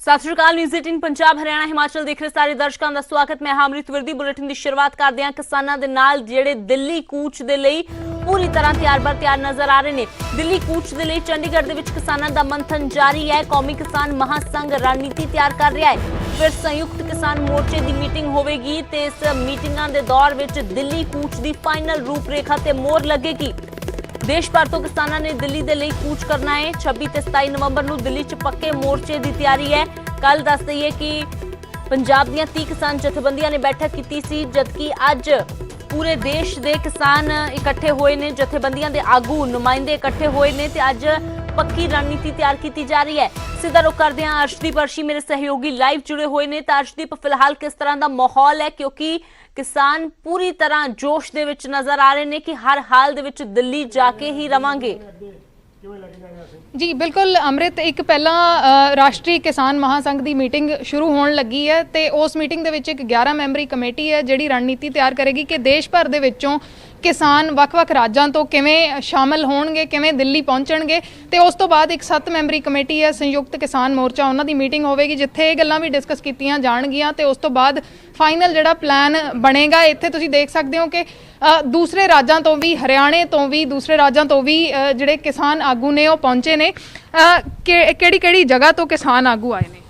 ਸਤਿ ਸ਼੍ਰੀ ਅਕਾਲ। ਨਿਊਜ਼ 18 ਪੰਜਾਬ ਹਰਿਆਣਾ ਹਿਮਾਚਲ ਦੇਖ ਰਹੇ ਸਾਰੇ ਦਰਸ਼ਕਾਂ ਦਾ ਸਵਾਗਤ। ਮੈਂ ਅਮ੍ਰਿਤ ਵਰਦੀ। ਬੁਲੇਟਿਨ ਦੀ ਸ਼ੁਰੂਆਤ ਕਰਦੇ ਹਾਂ ਕਿਸਾਨਾਂ ਦੇ ਨਾਲ ਜਿਹੜੇ ਦਿੱਲੀ ਕੂਚ ਦੇ ਲਈ ਪੂਰੀ ਤਰ੍ਹਾਂ ਤਿਆਰ ਨਜ਼ਰ ਆ ਰਹੇ ਨੇ। ਦਿੱਲੀ ਕੂਚ ਦੇ ਲਈ ਚੰਡੀਗੜ੍ਹ ਦੇ ਵਿੱਚ ਕਿਸਾਨਾਂ ਦਾ ਮੰਥਨ ਜਾਰੀ ਹੈ। ਕੌਮੀ ਕਿਸਾਨ ਮਹਾਸੰਘ ਰਣਨੀਤੀ ਤਿਆਰ ਕਰ ਰਿਹਾ ਹੈ। ਫਿਰ ਸੰਯੁਕਤ ਕਿਸਾਨ ਮੋਰਚੇ ਦੀ ਮੀਟਿੰਗ ਹੋਵੇਗੀ ਤੇ ਇਸ ਮੀਟਿੰਗਾਂ ਦੇ ਦੌਰ ਵਿੱਚ ਦਿੱਲੀ ਕੂਚ ਦੀ ਫਾਈਨਲ ਰੂਪਰੇਖਾ ਤੇ ਮੋਹਰ ਲੱਗੇਗੀ। देश भर तो किसानों ने दिल्ली दे लई कूच करना है। 26 ते 27 नवंबर ਨੂੰ ਦਿੱਲੀ 'ਚ ਪੱਕੇ ਮੋਰਚੇ ਦੀ ਤਿਆਰੀ ਹੈ। ਕੱਲ ਦੱਸ ਦਈਏ ਕਿ ਪੰਜਾਬ ਦੀਆਂ 30 ਕਿਸਾਨ ਜਥੇਬੰਦੀਆਂ ਨੇ ਬੈਠਕ ਕੀਤੀ ਸੀ, ਜਦਕਿ ਅੱਜ ਪੂਰੇ ਦੇਸ਼ ਦੇ ਕਿਸਾਨ ਇਕੱਠੇ ਹੋਏ ਨੇ। ਜਥੇਬੰਦੀਆਂ ਦੇ ਆਗੂ ਨੁਮਾਇੰਦੇ ਇਕੱਠੇ ਹੋਏ ਨੇ ਤੇ ਅੱਜ ਪੱਕੀ ਰਣਨੀਤੀ ਤਿਆਰ ਕੀਤੀ ਜਾ ਰਹੀ ਹੈ। ਸਿੱਧਾ ਰੁਕ ਕਰਦੇ ਹਾਂ ਅਰਸ਼ਦੀਪ ਅਰਸ਼ੀ ਮੇਰੇ ਸਹਿਯੋਗੀ ਲਾਈਵ जुड़े हुए ने। तो अरशदीप फिलहाल किस तरह का माहौल है, क्योंकि किसान पूरी तरह जोश दे विच नजर आ रहे हैं कि हर हाल दे विच दिल्ली जाके ही रवांगे। जी बिल्कुल अमृत, एक पहला राष्ट्रीय किसान महासंघ की मीटिंग शुरू होने लगी है तो उस मीटिंग दे विच एक 11 मैंबरी कमेटी है जिहड़ी रणनीति तैयार करेगी कि देश भर दे विचों किसान ਵੱਖ-ਵੱਖ राज्यों तो किवें शामिल होणगे, किवें दिल्ली पहुंचणगे। तो उस तो बाद एक 7 मैंबरी कमेटी है संयुक्त किसान मोर्चा, उन्हां दी मीटिंग होवेगी जिथे ये गल्लां भी डिस्कस कीतियां जाणगियां ते उस तो बाद फाइनल जिहड़ा प्लान बनेगा। इत्थे तुसीं देख सकते हो कि दूसरे राज्यों तो भी, हरियाणे तो भी, दूसरे राज्यों तो भी जिहड़े किसान आगू ने वो पहुंचे ने। किहड़ी-किहड़ी जगह तो किसान आगू आए ने?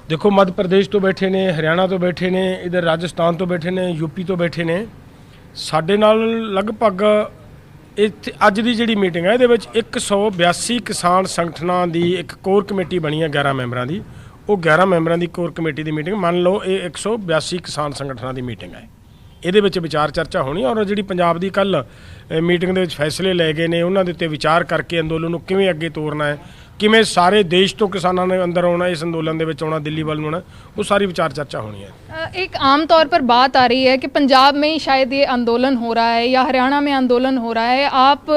देखो, मध्य प्रदेश तो बैठे ने, हरियाणा तो बैठे ने, इधर राजस्थान तो बैठे ने, यूपी तो बैठे ने। ਸਾਡੇ ਨਾਲ ਲਗਭਗ ਇੱਥੇ ਅੱਜ ਦੀ ਜਿਹੜੀ ਮੀਟਿੰਗ ਹੈ ਇਹਦੇ ਵਿੱਚ 182 ਕਿਸਾਨ ਸੰਗਠਨਾਂ ਦੀ ਇੱਕ ਕੋਰ ਕਮੇਟੀ ਬਣੀ ਹੈ 11 ਮੈਂਬਰਾਂ ਦੀ। ਉਹ 11 ਮੈਂਬਰਾਂ ਦੀ ਕੋਰ ਕਮੇਟੀ ਦੀ ਮੀਟਿੰਗ, ਮੰਨ ਲਓ ਇਹ 182 ਕਿਸਾਨ ਸੰਗਠਨਾਂ ਦੀ ਮੀਟਿੰਗ ਹੈ। ਇਹਦੇ ਵਿੱਚ ਵਿਚਾਰ ਚਰਚਾ ਹੋਣੀ ਔਰ ਜਿਹੜੀ ਪੰਜਾਬ ਦੀ ਕੱਲ ਮੀਟਿੰਗ ਦੇ ਵਿੱਚ ਫੈਸਲੇ ਲਏ ਗਏ ਨੇ ਉਹਨਾਂ ਦੇ ਉੱਤੇ ਵਿਚਾਰ ਕਰਕੇ ਅੰਦੋਲਨ ਨੂੰ ਕਿਵੇਂ ਅੱਗੇ ਤੋਰਨਾ ਹੈ, ਕਿਵੇਂ ਸਾਰੇ ਦੇਸ਼ ਤੋਂ ਕਿਸਾਨਾਂ ਨੇ ਅੰਦਰ ਆਉਣਾ, ਇਸ ਅੰਦੋਲਨ ਦੇ ਵਿੱਚ ਆਉਣਾ, ਦਿੱਲੀ ਵੱਲ ਨੂੰ ਆਉਣਾ, ਉਹ ਸਾਰੀ विचार चर्चा होनी है। एक आम तौर पर बात आ रही है कि पंजाब में ही शायद ये आंदोलन हो रहा है या हरियाणा में आंदोलन हो रहा है। आप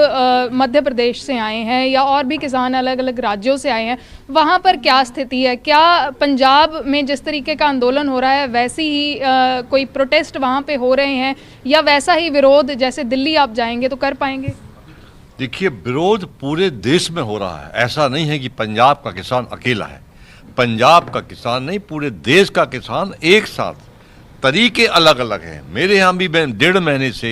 मध्य प्रदेश से आए हैं या और भी किसान अलग अलग राज्यों से आए हैं, वहाँ पर क्या स्थिति है? क्या पंजाब में जिस तरीके का आंदोलन हो रहा है वैसी ही कोई प्रोटेस्ट वहाँ पे हो रहे हैं या वैसा ही विरोध जैसे दिल्ली आप जाएंगे तो कर पाएंगे? देखिए, विरोध पूरे देश में हो रहा है। ऐसा नहीं है कि पंजाब का किसान अकेला है। पंजाब का किसान नहीं, पूरे देश का किसान एक साथ। तरीके अलग अलग हैं। मेरे यहाँ भी 1.5 महीने से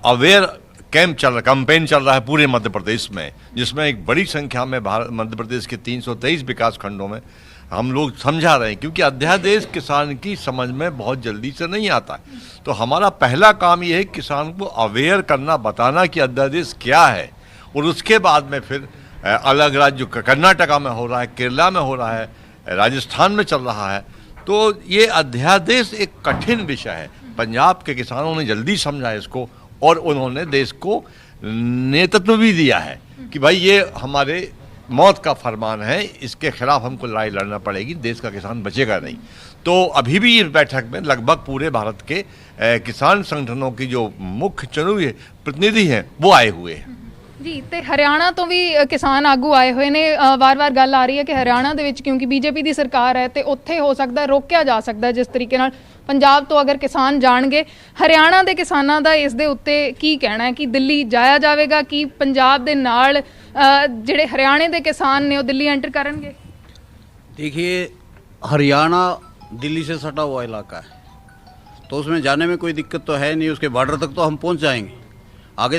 अवेयर कैंपेन चल रहा है पूरे मध्य प्रदेश में, जिसमें एक बड़ी संख्या में मध्य प्रदेश के 323 विकास खंडों में हम लोग समझा रहे हैं, क्योंकि अध्यादेश किसान की समझ में बहुत जल्दी से नहीं आता है। तो हमारा पहला काम ये है किसान को अवेयर करना, बताना कि अध्यादेश क्या है। और उसके बाद में फिर अलग राज्य, कर्नाटका में हो रहा है, केरला में हो रहा है, राजस्थान में चल रहा है। तो ये अध्यादेश एक कठिन विषय है। पंजाब के किसानों ने जल्दी समझा इसको और उन्होंने देश को नेतृत्व भी दिया है कि भाई ये हमारे मौत का फरमान है, इसके खिलाफ हमको लड़ाई लड़ना पड़ेगी, देश का किसान बचेगा नहीं। तो अभी भी इस बैठक में लगभग पूरे भारत के किसान संगठनों की जो मुख्य चुने प्रतिनिधि हैं वो आए हुए हैं। जी, तो हरियाणा तो भी किसान आगू आए हुए ने। वार-वार गल आ रही है कि हरियाणा दे विच क्योंकि बीजेपी की सरकार है तो उत्थे हो सकता है, रोकया जा सकता है जिस तरीके नाल पंजाब तो अगर किसान जाणगे। हरियाणा के किसानों का इस दे उत्ते की कहना है कि दिल्ली जाया जाएगा कि पंजाब दे नाल जिहड़े हरियाणे के किसान ने वो दिल्ली एंटर करेंगे? देखिए, हरियाणा दिल्ली से सटा हुआ इलाका है तो उसमें जाने में कोई दिक्कत तो है नहीं। उसके बॉर्डर तक तो हम पहुंच जाएंगे। आगे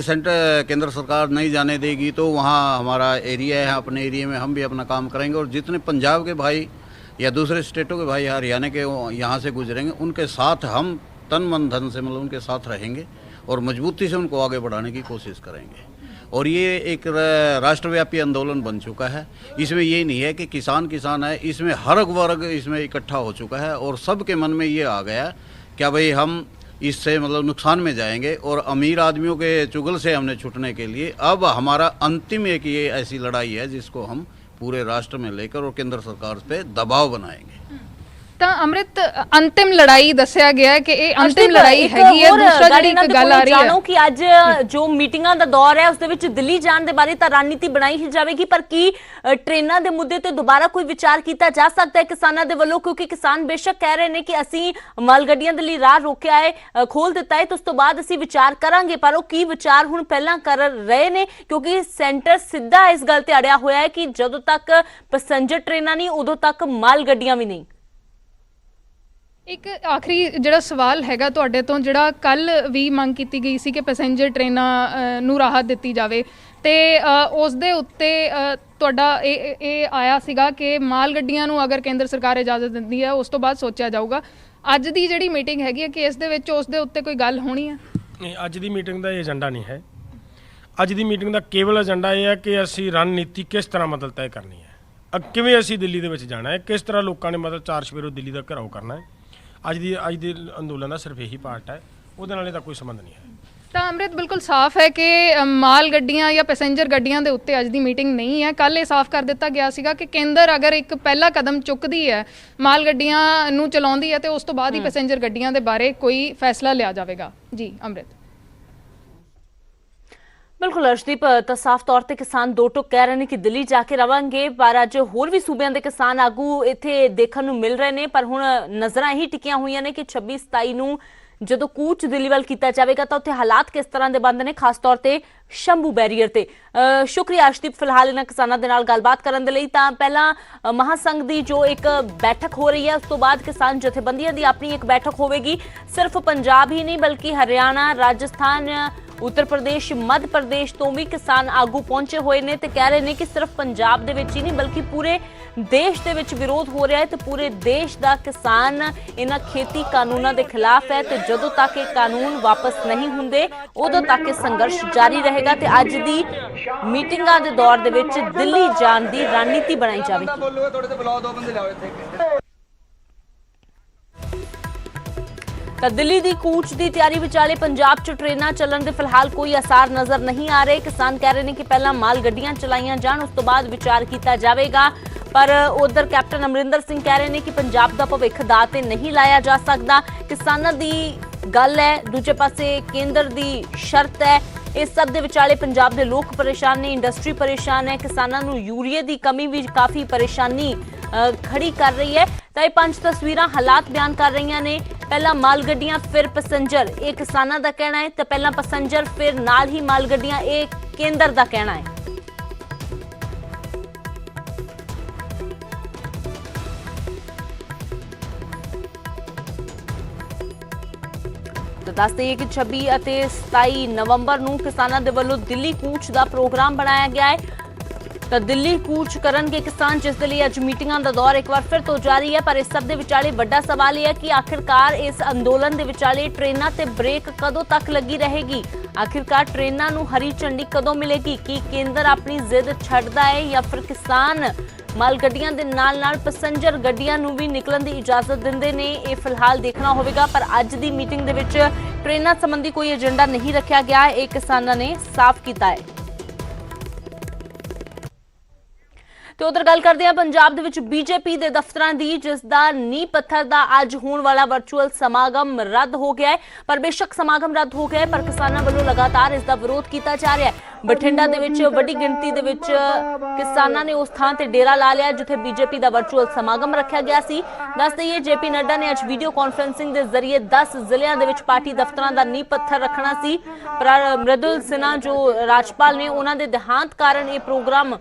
केंद्र सरकार नहीं जाने देगी तो वहाँ हमारा एरिया है, अपने एरिया में हम भी अपना काम करेंगे। और जितने पंजाब के भाई या दूसरे स्टेटों के भाई हरियाणा के यहाँ से गुजरेंगे उनके साथ हम तन मन धन से मतलब उनके साथ रहेंगे और मजबूती से उनको आगे बढ़ाने की कोशिश करेंगे। और ये एक राष्ट्रव्यापी आंदोलन बन चुका है। इसमें ये नहीं है कि किसान है, इसमें हर वर्ग इसमें इकट्ठा हो चुका है और सबके मन में ये आ गया क्या भाई हम इससे मतलब नुकसान में जाएंगे और अमीर आदमियों के चुगल से हमने छूटने के लिए अब हमारा अंतिम एक ये ऐसी लड़ाई है जिसको हम पूरे राष्ट्र में लेकर और केंद्र सरकार पे दबाव बनाएंगे। ਤਾਂ ਅੰਮ੍ਰਿਤ ਅੰਤਿਮ ਲੜਾਈ ਦੱਸਿਆ ਗਿਆ ਹੈ ਕਿ ਇਹ ਅੰਤਿਮ ਅਰਸ਼ਦੀਪ, ਲੜਾਈ ਇੱਕ ਹੈਗੀ ਹੈ। ਹੋਰ ਦੂਸਰਾ ਜਿਹੜੀ ਇਹਨਾਂ ਇੱਕ ਦੇ ਗੱਲ ਆ ਕੋਲੋਂ ਰਹੀ ਹੈ ਜਾਣੋ ਕਿ ਅੱਜ ਜੋ ਮੀਟਿੰਗਾਂ ਦਾ ਦੌਰ ਹੈ ਉਸ ਦੇ ਵਿੱਚ ਦਿੱਲੀ ਜਾਣ ਦੇ ਬਾਰੇ ਤਾਂ ਰਣਨੀਤੀ ਬਣਾਈ ਹੀ ਜਾਵੇਗੀ, ਪਰ ਕੀ ਟ੍ਰੇਨਾਂ ਦੇ ਮੁੱਦੇ ਤੇ ਦੁਬਾਰਾ ਕੋਈ ਵਿਚਾਰ ਕੀਤਾ ਜਾ ਸਕਦਾ ਹੈ ਕਿਸਾਨਾਂ ਦੇ ਵੱਲੋਂ? ਕਿਉਂਕਿ ਕਿਸਾਨ ਬੇਸ਼ੱਕ ਕਹਿ ਰਹੇ ਨੇ ਕਿ ਅਸੀਂ ਮਾਲ ਗੱਡੀਆਂ ਦੇ ਲਈ ਰਾਹ ਰੋਕਿਆ ਹੈ, ਖੋਲ ਦਿੱਤਾ ਹੈ, ਤੇ ਉਸ ਤੋਂ ਬਾਅਦ ਅਸੀਂ ਵਿਚਾਰ ਕਰਾਂਗੇ, ਪਰ ਉਹ ਕੀ ਵਿਚਾਰ ਹੁਣ ਪਹਿਲਾਂ ਕਰ ਰਹੇ ਨੇ? ਕਿਉਂਕਿ ਸੈਂਟਰ ਸਿੱਧਾ ਇਸ ਗੱਲ ਤੇ ਅੜਿਆ ਹੋਇਆ ਹੈ ਕਿ ਜਦੋਂ ਤੱਕ ਪੈਸੇਂਜਰ ਟ੍ਰੇਨਾਂ ਨਹੀਂ ਉਦੋਂ ਤੱਕ ਮਾਲ ਗੱਡੀਆਂ ਵੀ ਨਹੀਂ। ਇੱਕ ਆਖਰੀ ਜਿਹੜਾ ਸਵਾਲ ਹੈਗਾ ਤੁਹਾਡੇ ਤੋਂ, ਜਿਹੜਾ ਕੱਲ ਵੀ ਮੰਗ ਕੀਤੀ ਗਈ ਸੀ ਕਿ ਪੈਸੇਂਜਰ ਟ੍ਰੇਨਾਂ ਨੂੰ ਰਾਹਤ ਦਿੱਤੀ ਜਾਵੇ, ਤੇ ਉਸ ਦੇ ਉੱਤੇ ਤੁਹਾਡਾ ਇਹ ਆਇਆ ਸੀਗਾ ਕਿ ਮਾਲ ਗੱਡੀਆਂ ਨੂੰ ਅਗਰ ਕੇਂਦਰ ਸਰਕਾਰ ਇਜਾਜ਼ਤ ਦਿੰਦੀ ਹੈ ਉਸ ਤੋਂ ਬਾਅਦ ਸੋਚਿਆ ਜਾਊਗਾ। ਅੱਜ ਦੀ ਜਿਹੜੀ ਮੀਟਿੰਗ ਹੈਗੀ ਹੈ ਕਿ ਇਸ ਦੇ ਵਿੱਚ ਉਸ ਦੇ ਉੱਤੇ ਕੋਈ ਗੱਲ ਹੋਣੀ ਹੈ? ਨਹੀਂ, ਅੱਜ ਦੀ ਮੀਟਿੰਗ ਦਾ ਇਹ ਏਜੰਡਾ ਨਹੀਂ ਹੈ। ਅੱਜ ਦੀ ਮੀਟਿੰਗ ਦਾ ਕੇਵਲ ਏਜੰਡਾ ਇਹ ਹੈ ਕਿ ਅਸੀਂ ਰਣਨੀਤੀ ਕਿਸ ਤਰ੍ਹਾਂ ਮਤਲਬ ਤੈਅ ਕਰਨੀ ਹੈ, ਕਿਵੇਂ ਅਸੀਂ ਦਿੱਲੀ ਦੇ ਵਿੱਚ ਜਾਣਾ ਹੈ, ਕਿਸ ਤਰ੍ਹਾਂ ਲੋਕਾਂ ਨੇ ਮਤਲਬ 4 ਸਵੇਰੋਂ ਦਿੱਲੀ ਦਾ ਘਿਰਾਓ ਕਰਨਾ ਹੈ। ਅੱਜ ਦੇ ਅੰਦੋਲਨ ਦਾ ਸਿਰਫ ਇਹੀ ਪਾਰਟ ਹੈ, ਉਹਦੇ ਨਾਲ ਇਹਦਾ ਕੋਈ ਸੰਬੰਧ ਨਹੀਂ ਹੈ। ਤਾਂ ਅੰਮ੍ਰਿਤ ਬਿਲਕੁਲ ਸਾਫ਼ ਹੈ ਕਿ ਮਾਲ ਗੱਡੀਆਂ ਜਾਂ ਪੈਸੇਂਜਰ ਗੱਡੀਆਂ ਦੇ ਉੱਤੇ ਅੱਜ ਦੀ ਮੀਟਿੰਗ ਨਹੀਂ ਹੈ। ਕੱਲ ਇਹ ਸਾਫ਼ ਕਰ ਦਿੱਤਾ ਗਿਆ ਸੀਗਾ ਕਿ ਕੇਂਦਰ ਅਗਰ ਇੱਕ ਪਹਿਲਾ ਕਦਮ ਚੁੱਕਦੀ ਹੈ, ਮਾਲ ਗੱਡੀਆਂ ਨੂੰ ਚਲਾਉਂਦੀ ਹੈ, ਤੇ ਉਸ ਤੋਂ ਬਾਅਦ ਹੀ ਪੈਸੇਂਜਰ ਗੱਡੀਆਂ ਦੇ ਬਾਰੇ ਕੋਈ ਫੈਸਲਾ ਲਿਆ ਜਾਵੇਗਾ। ਜੀ ਅੰਮ੍ਰਿਤ। ਬਿਲਕੁਲ ਅਰਸ਼ਦੀਪ, ਤਾਂ ਸਾਫ਼ ਤੌਰ ਤੇ ਕਿਸਾਨ ਦੋ ਟੁਕ ਕਹਿ ਰਹੇ ਨੇ ਕਿ ਦਿੱਲੀ ਜਾ ਕੇ ਰਵਾਂਗੇ, ਪਰ ਅੱਜ ਹੋਰ ਵੀ ਸੂਬਿਆਂ ਦੇ ਕਿਸਾਨ ਆਗੂ ਇੱਥੇ ਦੇਖਣ ਨੂੰ ਮਿਲ ਰਹੇ ਨੇ। ਪਰ ਹੁਣ ਨਜ਼ਰਾਂ ਇਹੀ ਟਿਕੀਆਂ ਹੋਈਆਂ ਨੇ ਕਿ 26-27 ਨੂੰ ਜਦੋਂ ਕੂਚ ਦਿੱਲੀ ਵੱਲ ਕੀਤਾ ਜਾਵੇਗਾ ਤਾਂ ਉੱਥੇ ਹਾਲਾਤ ਕਿਸ ਤਰ੍ਹਾਂ ਦੇ ਬਣਦੇ ਨੇ, ਖਾਸ ਤੌਰ ਤੇ ਸ਼ੰਭੂ ਬੈਰੀਅਰ ਤੇ। ਸ਼ੁਕਰੀਆ ਅਰਸ਼ਦੀਪ ਫਿਲਹਾਲ ਇਹਨਾਂ ਕਿਸਾਨਾਂ ਦੇ ਨਾਲ ਗੱਲਬਾਤ ਕਰਨ ਦੇ ਲਈ। ਤਾਂ ਪਹਿਲਾਂ ਮਹਾਸੰਘ ਦੀ ਜੋ ਇੱਕ ਬੈਠਕ ਹੋ ਰਹੀ ਹੈ, ਉਸ ਤੋਂ ਬਾਅਦ ਕਿਸਾਨ ਜਥੇਬੰਦੀਆਂ ਦੀ ਆਪਣੀ ਇੱਕ ਬੈਠਕ ਹੋਵੇਗੀ। ਸਿਰਫ ਪੰਜਾਬ ਹੀ ਨਹੀਂ ਬਲਕਿ ਹਰਿਆਣਾ, ਰਾਜਸਥਾਨ, ਉੱਤਰ ਪ੍ਰਦੇਸ਼, ਮੱਧ ਪ੍ਰਦੇਸ਼ ਤੋਂ ਵੀ ਕਿਸਾਨ ਆਗੂ ਪਹੁੰਚੇ ਹੋਏ ਨੇ ਤੇ ਕਹਿ ਰਹੇ ਨੇ ਕਿ ਸਿਰਫ ਪੰਜਾਬ ਦੇ ਵਿੱਚ ਹੀ ਨਹੀਂ ਬਲਕਿ ਪੂਰੇ ਦੇਸ਼ ਦੇ ਵਿੱਚ ਵਿਰੋਧ ਹੋ ਰਿਹਾ ਹੈ ਤੇ ਪੂਰੇ ਦੇਸ਼ ਦਾ ਕਿਸਾਨ ਇਹਨਾਂ ਖੇਤੀ ਕਾਨੂੰਨਾਂ ਦੇ ਖਿਲਾਫ ਹੈ ਤੇ ਜਦੋਂ ਤੱਕ ਇਹ ਕਾਨੂੰਨ ਵਾਪਸ ਨਹੀਂ ਹੁੰਦੇ ਉਦੋਂ ਤੱਕ ਇਹ ਸੰਘਰਸ਼ ਜਾਰੀ ਰਹੇਗਾ ਤੇ ਅੱਜ ਦੀ ਮੀਟਿੰਗਾਂ ਦੇ ਦੌਰ ਦੇ ਵਿੱਚ ਦਿੱਲੀ ਜਾਣ ਦੀ ਰਣਨੀਤੀ ਬਣਾਈ ਜਾਵੇਗੀ। ਤਾਂ ਦਿੱਲੀ ਦੀ ਕੂਚ ਦੀ ਤਿਆਰੀ ਵਿਚਾਲੇ ਪੰਜਾਬ 'ਚ ਟ੍ਰੇਨਾਂ ਚੱਲਣ ਦੇ ਫਿਲਹਾਲ ਕੋਈ ਅਸਾਰ ਨਜ਼ਰ ਨਹੀਂ ਆ ਰਹੇ। ਕਿਸਾਨ ਕਹਿ ਰਹੇ ਨੇ ਕਿ ਪਹਿਲਾਂ ਮਾਲ ਗੱਡੀਆਂ ਚਲਾਈਆਂ ਜਾਣ, ਉਸ ਤੋਂ ਬਾਅਦ ਵਿਚਾਰ ਕੀਤਾ ਜਾਵੇਗਾ। ਪਰ ਉਧਰ ਕੈਪਟਨ ਅਮਰਿੰਦਰ ਸਿੰਘ ਕਹਿ ਰਹੇ ਨੇ ਕਿ ਪੰਜਾਬ ਦਾ ਭਵਿੱਖ ਦਾਅ ਤੇ ਨਹੀਂ ਲਾਇਆ ਜਾ ਸਕਦਾ। ਕਿਸਾਨਾਂ ਦੀ ਗੱਲ ਹੈ, ਦੂਜੇ ਪਾਸੇ ਕੇਂਦਰ ਦੀ ਸ਼ਰਤ ਹੈ। ਇਸ ਸਭ ਦੇ ਵਿਚਾਲੇ ਪੰਜਾਬ ਦੇ ਲੋਕ ਪਰੇਸ਼ਾਨ ਨੇ, ਇੰਡਸਟਰੀ ਪਰੇਸ਼ਾਨ ਹੈ, ਕਿਸਾਨਾਂ ਨੂੰ ਯੂਰੀਏ ਦੀ ਕਮੀ ਵੀ ਕਾਫੀ ਪਰੇਸ਼ਾਨੀ ਖੜੀ ਕਰ ਰਹੀ ਹੈ। ਤਾਂ ਇਹ 5 ਤਸਵੀਰਾਂ ਹਾਲਾਤ ਬਿਆਨ ਕਰ ਰਹੀਆਂ ਨੇ। ਪਹਿਲਾਂ ਮਾਲ ਗੱਡੀਆਂ ਫਿਰ ਪੈਸੇਂਜਰ, ਇਹ ਕਿਸਾਨਾਂ ਦਾ ਕਹਿਣਾ ਹੈ, ਤੇ ਪਹਿਲਾਂ ਪੈਸੇਂਜਰ ਫਿਰ ਨਾਲ ਹੀ ਮਾਲ ਗੱਡੀਆਂ, ਇਹ ਕੇਂਦਰ ਦਾ ਕਹਿਣਾ ਹੈ। ਦੱਸ ਦਈਏ ਕਿ 26 ਅਤੇ 27 ਨਵੰਬਰ ਨੂੰ ਕਿਸਾਨਾਂ ਦੇ ਵੱਲੋਂ ਦਿੱਲੀ ਕੂਚ ਦਾ ਪ੍ਰੋਗਰਾਮ ਬਣਾਇਆ ਗਿਆ ਹੈ। ਤਾਂ ਦਿੱਲੀ ਕੂਚ ਕਰਨਗੇ ਕਿਸਾਨ, ਜਿਸ ਦੇ ਲਈ ਅੱਜ ਮੀਟਿੰਗਾਂ ਦਾ ਦੌਰ ਇੱਕ ਵਾਰ ਫਿਰ ਤੋਂ ਜਾਰੀ ਹੈ। ਪਰ ਇਸ ਸਭ ਦੇ ਵਿਚਾਲੇ ਵੱਡਾ ਸਵਾਲ ਇਹ ਹੈ ਕਿ ਆਖਿਰਕਾਰ ਇਸ ਅੰਦੋਲਨ ਦੇ ਵਿਚਾਲੇ ਟ੍ਰੇਨਾਂ ਤੇ ਬ੍ਰੇਕ ਕਦੋਂ ਤੱਕ ਲੱਗੀ ਰਹੇਗੀ? ਆਖਿਰਕਾਰ ਟ੍ਰੇਨਾਂ ਨੂੰ ਹਰੀ ਝੰਡੀ ਕਦੋਂ ਮਿਲੇਗੀ? ਕੀ ਕੇਂਦਰ ਆਪਣੀ ਜ਼ਿੱਦ ਛੱਡਦਾ ਹੈ ਜਾਂ ਫਿਰ ਕਿਸਾਨ ਮਾਲ ਗੱਡੀਆਂ ਦੇ ਨਾਲ-ਨਾਲ ਪੈਸੇਂਜਰ ਗੱਡੀਆਂ ਨੂੰ ਵੀ ਨਿਕਲਣ ਦੀ ਇਜਾਜ਼ਤ ਦਿੰਦੇ ਨੇ? ਇਹ ਫਿਲਹਾਲ ਦੇਖਣਾ ਹੋਵੇਗਾ। ਪਰ ਅੱਜ ਦੀ ਮੀਟਿੰਗ ਦੇ ਵਿੱਚ ਟ੍ਰੇਨਾਂ ਸੰਬੰਧੀ ਕੋਈ ਏਜੰਡਾ ਨਹੀਂ ਰੱਖਿਆ ਗਿਆ, ਇਹ ਕਿਸਾਨਾਂ ਨੇ ਸਾਫ਼ ਕੀਤਾ ਹੈ। ਤੇ ਉਧਰ ਗੱਲ ਕਰਦੇ ਹਾਂ ਪੰਜਾਬ ਦੇ ਵਿੱਚ ਬੀਜੇਪੀ ਦੇ ਦਫ਼ਤਰਾਂ ਦੀ, ਜਿਸ ਦਾ ਨੀਂਹ ਪੱਥਰ ਦਾ ਅੱਜ ਹੋਣ ਵਾਲਾ ਵਰਚੁਅਲ ਸਮਾਗਮ ਰੱਦ ਹੋ ਗਿਆ ਹੈ। ਪਰ ਬੇਸ਼ੱਕ ਸਮਾਗਮ ਰੱਦ ਹੋ ਗਿਆ ਹੈ, ਪਰ ਕਿਸਾਨਾਂ ਵੱਲੋਂ ਲਗਾਤਾਰ ਇਸ ਦਾ ਵਿਰੋਧ ਕੀਤਾ ਜਾ ਰਿਹਾ ਹੈ। ਬਠਿੰਡਾ ਦੇ ਵਿੱਚ ਵੱਡੀ ਗਿਣਤੀ ਦੇ ਵਿੱਚ ਕਿਸਾਨਾਂ ਨੇ ਉਸ ਥਾਂ ਤੇ ਡੇਰਾ ਲਾ ਲਿਆ ਜਿੱਥੇ ਬੀਜੇਪੀ ਦਾ ਵਰਚੁਅਲ ਸਮਾਗਮ ਰੱਖਿਆ ਗਿਆ ਸੀ। ਦੱਸ ਦਈਏ ਜੇਪੀ ਨੱਡਾ ਨੇ ਅੱਜ ਵੀਡੀਓ ਕਾਨਫਰੰਸਿੰਗ ਦੇ ਜ਼ਰੀਏ 10 ਜ਼ਿਲ੍ਹਿਆਂ ਦੇ ਵਿੱਚ ਪਾਰਟੀ ਦਫ਼ਤਰਾਂ ਦਾ ਨੀਂਹ ਪੱਥਰ ਰੱਖਣਾ ਸੀ। ਪਰ ਮ੍ਰਿਦੁਲ ਸਿਨਹਾ ਜੋ ਰਾਜਪਾਲ ਨੇ, ਉਹਨਾਂ ਦੇ ਦੇਹਾਂਤ ਕਾਰਨ ਇਹ ਪ੍ਰੋਗਰਾਮ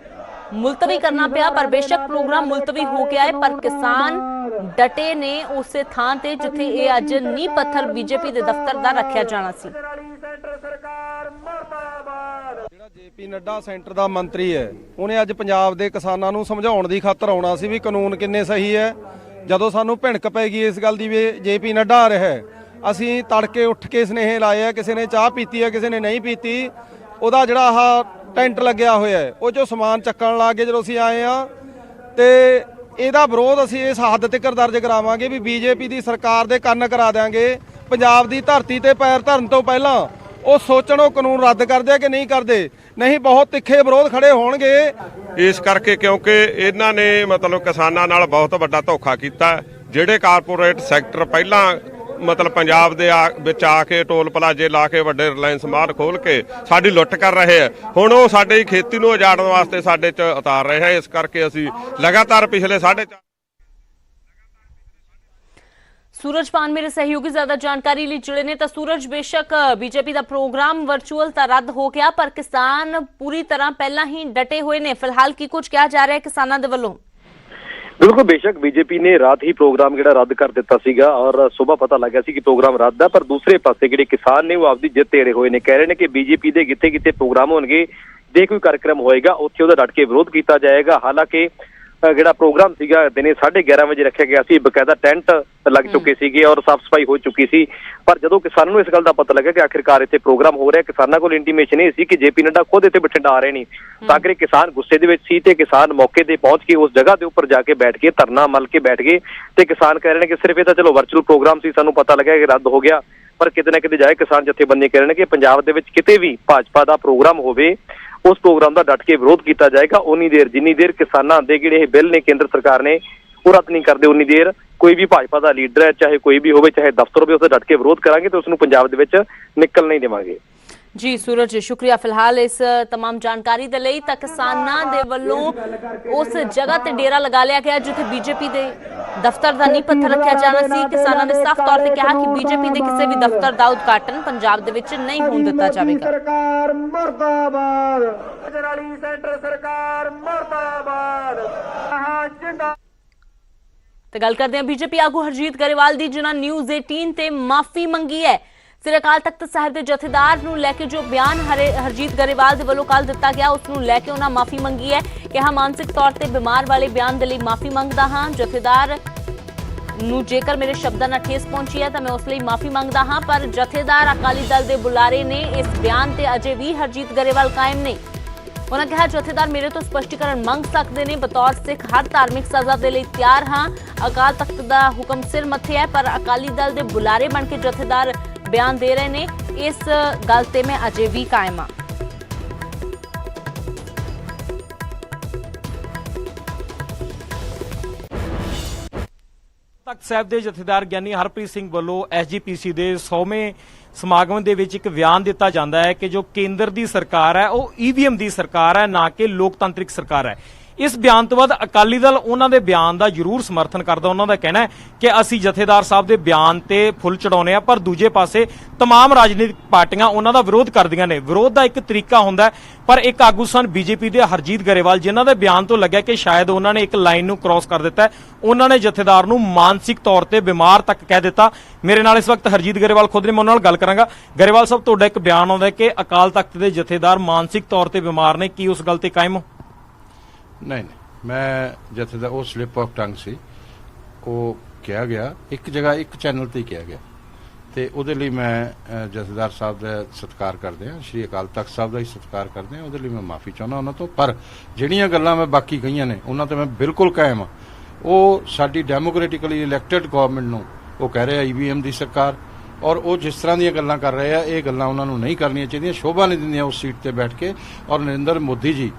ਮੁਲਤਵੀ ਕਰਨਾ ਪਿਆ। ਪਰ ਬੇਸ਼ੱਕ ਪ੍ਰੋਗਰਾਮ ਮੁਲਤਵੀ ਹੋ ਗਿਆ ਹੈ, ਪਰ ਕਿਸਾਨ ਡਟੇ ਨੇ ਉਸੇ ਥਾਂ ਤੇ ਜਿੱਥੇ ਇਹ ਅੱਜ ਨੀਂਹ ਪੱਥਰ ਬੀਜੇਪੀ ਦੇ ਦਫ਼ਤਰ ਦਾ ਰੱਖਿਆ ਜਾਣਾ ਸੀ। ਜਿਹੜਾ ਜੇਪੀ ਨੱਡਾ ਸੈਂਟਰ ਦਾ ਮੰਤਰੀ ਹੈ, ਉਹਨੇ ਅੱਜ ਪੰਜਾਬ ਦੇ ਕਿਸਾਨਾਂ ਨੂੰ ਸਮਝਾਉਣ ਦੀ ਖਾਤਰ ਆਉਣਾ ਸੀ ਵੀ ਕਾਨੂੰਨ ਕਿੰਨੇ ਸਹੀ ਹੈ। ਜਦੋਂ ਸਾਨੂੰ ਭਿਣਕ ਪੈ ਗਈ ਇਸ ਗੱਲ ਦੀ ਵੀ ਜੇਪੀ ਨੱਡਾ ਆ ਰਿਹਾ ਹੈ, ਅਸੀਂ ਤੜਕੇ ਉੱਠ ਕੇ ਸੁਨੇਹੇ ਲਾਏ ਆ। ਕਿਸੇ ਨੇ ਚਾਹ ਪੀਤੀ ਹੈ, ਕਿਸੇ ਨੇ ਨਹੀਂ ਪੀਤੀ। ਉਹਦਾ ਜਿਹੜਾ ਆਹ ਟੈਂਟ ਲੱਗਿਆ ਹੋਇਆ ਹੈ, ਉਹ 'ਚੋਂ ਸਮਾਨ ਚੱਕਣ ਲੱਗ ਗਏ ਜਦੋਂ ਅਸੀਂ ਆਏ ਆ। ਤੇ ਇਹਦਾ ਵਿਰੋਧ ਅਸੀਂ ਇਸ ਹੱਦ ਤੱਕ ਦਰਜ ਕਰਾਵਾਂਗੇ ਵੀ ਬੀਜੇਪੀ ਦੀ ਸਰਕਾਰ ਦੇ ਕੰਨ ਕਰਾ ਦਿਆਂਗੇ। ਪੰਜਾਬ ਦੀ ਧਰਤੀ ਤੇ ਪੈਰ ਧਰਨ ਤੋਂ ਪਹਿਲਾਂ ਉਹ ਸੋਚਣ ਉਹ ਕਾਨੂੰਨ ਰੱਦ ਕਰਦੇ ਆ ਕਿ ਨਹੀਂ ਕਰਦੇ, ਨਹੀਂ ਬਹੁਤ ਤਿੱਖੇ ਵਿਰੋਧ ਖੜੇ ਹੋਣਗੇ। ਇਸ ਕਰਕੇ ਕਿਉਂਕਿ ਇਹਨਾਂ ਨੇ ਮਤਲਬ ਕਿਸਾਨਾਂ ਨਾਲ ਬਹੁਤ ਵੱਡਾ ਧੋਖਾ ਕੀਤਾ। ਜਿਹੜੇ ਕਾਰਪੋਰੇਟ ਸੈਕਟਰ ਪਹਿਲਾਂ ਮਤਲਬ ਪੰਜਾਬ ਦੇ ਵਿੱਚ ਆ ਕੇ ਟੋਲ ਪਲਾਜ਼ੇ ਲਾ ਕੇ ਵੱਡੇ ਰਿਲਾਇੰਸ ਮਾਰਟ ਖੋਲ ਕੇ ਸਾਡੀ ਲੁੱਟ ਕਰ ਰਹੇ ਆ, ਹੁਣ ਉਹ ਸਾਡੀ ਖੇਤੀ ਨੂੰ ਉਜਾੜਨ ਵਾਸਤੇ ਸਾਡੇ 'ਚ ਉਤਾਰ ਰਹੇ ਆ। ਇਸ ਕਰਕੇ ਅਸੀਂ ਲਗਾਤਾਰ ਪਿਛਲੇ 4.5 सूरजपान मेरे सहयोगी ज्यादा जानकारी ਲਈ जुड़े ने। तो सूरज, बेशक बीजेपी का प्रोग्राम वर्चुअल तो रद्द हो गया, पर किसान पूरी तरह पहला ही डटे हुए ने। फिलहाल की कुछ कहा जा रहा है किसानों के वलों? बिल्कुल, बेशक बीजेपी ने रात ही प्रोग्राम ਜਿਹੜਾ ਰੱਦ ਕਰ ਦਿੱਤਾ ਸੀਗਾ और सुबह पता लग गया ਸੀ कि प्रोग्राम ਰੱਦ ਹੈ, ਪਰ ਦੂਸਰੇ ਪਾਸੇ ਜਿਹੜੇ ਕਿਸਾਨ ਨੇ ਉਹ ਆਪਦੀ ਜਿੱਤ ਢੇੜੇ ਹੋਏ ਨੇ। ਕਹਿ ਰਹੇ ਨੇ ਕਿ ਬੀਜੇਪੀ ਦੇ ਕਿਤੇ ਕਿਤੇ ਪ੍ਰੋਗਰਾਮ ਹੋਣਗੇ, ਜੇ ਕੋਈ कार्यक्रम ਹੋਏਗਾ ਉੱਥੇ ਉਹਦਾ ਡਟ ਕੇ ਵਿਰੋਧ ਕੀਤਾ ਜਾਏਗਾ। ਹਾਲਾਂਕਿ ਜਿਹੜਾ ਪ੍ਰੋਗਰਾਮ ਸੀਗਾ ਦਿਨੇ 11:30 ਵਜੇ ਰੱਖਿਆ ਗਿਆ ਸੀ, ਬਕਾਇਦਾ ਟੈਂਟ ਲੱਗ ਚੁੱਕੇ ਸੀਗੇ ਔਰ ਸਾਫ਼ ਸਫਾਈ ਹੋ ਚੁੱਕੀ ਸੀ। ਪਰ ਜਦੋਂ ਕਿਸਾਨਾਂ ਨੂੰ ਇਸ ਗੱਲ ਦਾ ਪਤਾ ਲੱਗਾ ਕਿ ਆਖਿਰਕਾਰ ਇੱਥੇ ਪ੍ਰੋਗਰਾਮ ਹੋ ਰਿਹਾ, ਕਿਸਾਨਾਂ ਕੋਲ ਇੰਟੀਮੇਸ਼ਨ ਇਹ ਸੀ ਕਿ ਜੇਪੀ ਨੱਡਾ ਖੁਦ ਇੱਥੇ ਬਠਿੰਡਾ ਆ ਰਹੇ ਨੇ। ਤਾਂ ਕਿ ਕਿਸਾਨ ਗੁੱਸੇ ਦੇ ਵਿੱਚ ਸੀ ਤੇ ਕਿਸਾਨ ਮੌਕੇ ਤੇ ਪਹੁੰਚ ਕੇ ਉਸ ਜਗ੍ਹਾ ਦੇ ਉੱਪਰ ਜਾ ਕੇ ਬੈਠ ਕੇ ਧਰਨਾ ਮਲ ਕੇ ਬੈਠ ਗਏ। ਤੇ ਕਿਸਾਨ ਕਹਿ ਰਹੇ ਨੇ ਕਿ ਸਿਰਫ ਇਹ ਤਾਂ ਚਲੋ ਵਰਚੁਅਲ ਪ੍ਰੋਗਰਾਮ ਸੀ, ਸਾਨੂੰ ਪਤਾ ਲੱਗਿਆ ਕਿ ਰੱਦ ਹੋ ਗਿਆ, ਪਰ ਕਿਤੇ ਨਾ ਕਿਤੇ ਜਾਏ ਕਿਸਾਨ ਜਥੇਬੰਦੀ ਕਹਿ ਰਹੇ ਨੇ ਕਿ ਪੰਜਾਬ ਦੇ ਵਿੱਚ ਕਿਤੇ ਵੀ ਭਾਜਪਾ ਦਾ ਪ੍ਰੋਗਰਾਮ ਹੋਵੇ ਉਸ ਪ੍ਰੋਗਰਾਮ ਦਾ ਡਟ ਕੇ ਵਿਰੋਧ ਕੀਤਾ ਜਾਏਗਾ। ਉਨੀ ਦੇਰ ਜਿੰਨੀ ਦੇਰ ਕਿਸਾਨਾਂ ਦੇ ਜਿਹੜੇ ਇਹ ਬਿੱਲ ਨੇ ਕੇਂਦਰ ਸਰਕਾਰ ਨੇ ਉਹ ਰੱਦ ਨਹੀਂ ਕਰਦੇ, ਉਨੀ ਦੇਰ ਕੋਈ ਵੀ ਭਾਜਪਾ ਦਾ ਲੀਡਰ ਹੈ, ਚਾਹੇ ਕੋਈ ਵੀ ਹੋਵੇ, ਚਾਹੇ ਦਫ਼ਤਰ ਹੋਵੇ, ਉਸੇ ਡਟ ਕੇ ਵਿਰੋਧ ਕਰਾਂਗੇ ਤੇ ਉਸ ਨੂੰ ਪੰਜਾਬ ਦੇ ਵਿੱਚ ਨਿਕਲ ਨਹੀਂ ਦੇਵਾਂਗੇ। जी सूरज, शुक्रिया फिलहाल इस तमाम जानकारी दे लई। तां किसानां दे वल्लों उस जगह ते डेरा लगा लिया गया जिथे बीजेपी दे दफ्तर दा नींह पत्थर रखिया जाना सी। किसानां ने साफ तौर ते कहा कि बीजेपी दे किसी भी दफ्तर दा उद्घाटन पंजाब दे विच नहीं होण दित्ता जावेगा। सरकार मुर्दाबाद, गुजराती सेंटर सरकार मुर्दाबाद। जिंदा ते गल करदे हां बीजेपी आगू हरजीत गरेवाल दी, जिन्हां न्यूज़ 18 ते माफी मंगी है। सिर अकाल तख्त साहिब के जथेदार नूं लैके जो बयान हरजीत गरेवाल दे वल्लों कल दिता गया उस नूं लैके उन्हां माफी मंगी है कि हाँ मानसिक तौर ते बीमार वाले बयान दे लई माफी मंगदा हाँ। जथेदार नूं जेकर मेरे शब्दां नाल ठेस पहुंची है तो मैं उस लई माफी मंगदा हाँ, पर जथेदार अकाली दल दे बुलारे ने इस बयान ते अजे भी हरजीत गरेवाल कायम ने। उन्होंने कहा जथेदार मेरे तो स्पष्टीकरण मंग सकते हैं, बतौर सिख हर धार्मिक सज़ा के लिए तैयार हाँ। अकाल तख्त का हुक्म सिर मथे है, पर अकाली दल के बुलारे बन के जथेदार बयान दे रहे हैं, इस गल ते मैं अजे भी कायम हाँ। ਤਖਤ ਸਾਹਿਬ ਦੇ ਜਥੇਦਾਰ ਗਿਆਨੀ ਹਰਪ੍ਰੀਤ ਸਿੰਘ ਵੱਲੋਂ ਐਸਜੀਪੀਸੀ ਦੇ 100ਵੇਂ ਸਮਾਗਮ ਦੇ ਵਿੱਚ ਇੱਕ ਬਿਆਨ ਦਿੱਤਾ ਜਾਂਦਾ ਹੈ ਕਿ ਜੋ ਕੇਂਦਰ ਦੀ ਸਰਕਾਰ ਹੈ ਉਹ ਈਵੀਐਮ ਦੀ ਸਰਕਾਰ ਹੈ, ਨਾ ਕਿ ਲੋਕਤੰਤਰਿਕ ਸਰਕਾਰ ਹੈ। ਇਸ ਬਿਆਨ ਤੋਂ ਬਾਅਦ ਅਕਾਲੀ ਦਲ ਉਹਨਾਂ ਦੇ ਬਿਆਨ ਦਾ ਜ਼ਰੂਰ ਸਮਰਥਨ ਕਰਦਾ। ਉਹਨਾਂ ਦਾ ਕਹਿਣਾ ਹੈ ਕਿ ਅਸੀਂ ਜਥੇਦਾਰ ਸਾਹਿਬ ਦੇ ਬਿਆਨ ਤੇ ਫੁੱਲ ਚੜਾਉਨੇ ਆ, ਪਰ ਦੂਜੇ ਪਾਸੇ तमाम ਰਾਜਨੀਤਿਕ ਪਾਰਟੀਆਂ ਉਹਨਾਂ ਦਾ ਵਿਰੋਧ ਕਰਦੀਆਂ ਨੇ। ਵਿਰੋਧ ਦਾ ਇੱਕ ਤਰੀਕਾ ਹੁੰਦਾ, ਪਰ ਇੱਕ ਆਗੂ ਸਨ ਬੀਜੇਪੀ ਦੇ ਹਰਜੀਤ ਗਰੇਵਾਲ, ਜਿਨ੍ਹਾਂ ਦੇ ਬਿਆਨ ਤੋਂ ਲੱਗਿਆ ਕਿ ਸ਼ਾਇਦ ਉਹਨਾਂ ਨੇ ਇੱਕ ਲਾਈਨ ਨੂੰ ਕ੍ਰਾਸ ਕਰ ਦਿੱਤਾ। ਉਹਨਾਂ ਨੇ ਜਥੇਦਾਰ ਨੂੰ ਮਾਨਸਿਕ ਤੌਰ ਤੇ ਬਿਮਾਰ ਤੱਕ ਕਹਿ ਦਿੱਤਾ। ਮੇਰੇ ਨਾਲ ਇਸ ਵਕਤ ਹਰਜੀਤ ਗਰੇਵਾਲ ਖੁਦ ਨੇ, ਮੈਂ ਉਹਨਾਂ ਨਾਲ ਗੱਲ ਕਰਾਂਗਾ। ਗਰੇਵਾਲ ਸਾਹਿਬ, ਤੁਹਾਡਾ ਇੱਕ ਬਿਆਨ ਆਉਂਦਾ ਕਿ ਅਕਾਲ ਤਖਤ ਦੇ ਜਥੇਦਾਰ ਮਾਨਸਿਕ ਤੌਰ ਤੇ ਬਿਮਾਰ ਨੇ, ਕੀ ਉਸ ਗੱਲ ਤੇ ਕਾਇਮ ਹੋ? नहीं, मैं जथेदार वो स्लिप ऑफ टंग सी, वो किया गया एक जगह एक चैनल ते किया गया ते ਉਹਦੇ ਲਈ ਮੈਂ ਜਥੇਦਾਰ ਸਾਹਿਬ ਦਾ ਸਤਿਕਾਰ ਕਰਦੇ ਹਾਂ, ਸ਼੍ਰੀ ਅਕਾਲ ਤਖਤ ਸਾਹਿਬ ਦਾ ਹੀ ਸਤਿਕਾਰ ਕਰਦੇ ਹਾਂ। ਉਹਦੇ ਲਈ ਮੈਂ ਮਾਫੀ ਚਾਹੁੰਦਾ ਉਹਨਾਂ ਤੋਂ, ਪਰ ਜਿਹੜੀਆਂ ਗੱਲਾਂ ਮੈਂ ਬਾਕੀ ਕਹੀਆਂ ਨੇ ਉਹਨਾਂ ਤੇ ਮੈਂ ਬਿਲਕੁਲ ਕਾਇਮ ਹਾਂ। ਉਹ ਸਾਡੀ ਡੈਮੋਕ੍ਰੈਟਿਕਲੀ ਇਲੈਕਟਿਡ ਗਵਰਨਮੈਂਟ ਨੂੰ ਉਹ ਕਹਿ ਰਿਹਾ ਈਵੀਐਮ ਦੀ ਸਰਕਾਰ, ਔਰ ਉਹ ਜਿਸ ਤਰ੍ਹਾਂ ਦੀਆਂ ਗੱਲਾਂ ਕਰ ਰਹੇ ਆ ਇਹ ਗੱਲਾਂ ਉਹਨਾਂ ਨੂੰ ਨਹੀਂ ਕਰਨੀਆਂ ਚਾਹੀਦੀਆਂ, ਸ਼ੋਭਾ ਨਹੀਂ ਦਿੰਦੀਆਂ ਉਸ ਸੀਟ ਤੇ ਬੈਠ ਕੇ। ਔਰ ਨਰਿੰਦਰ ਮੋਦੀ ਜੀ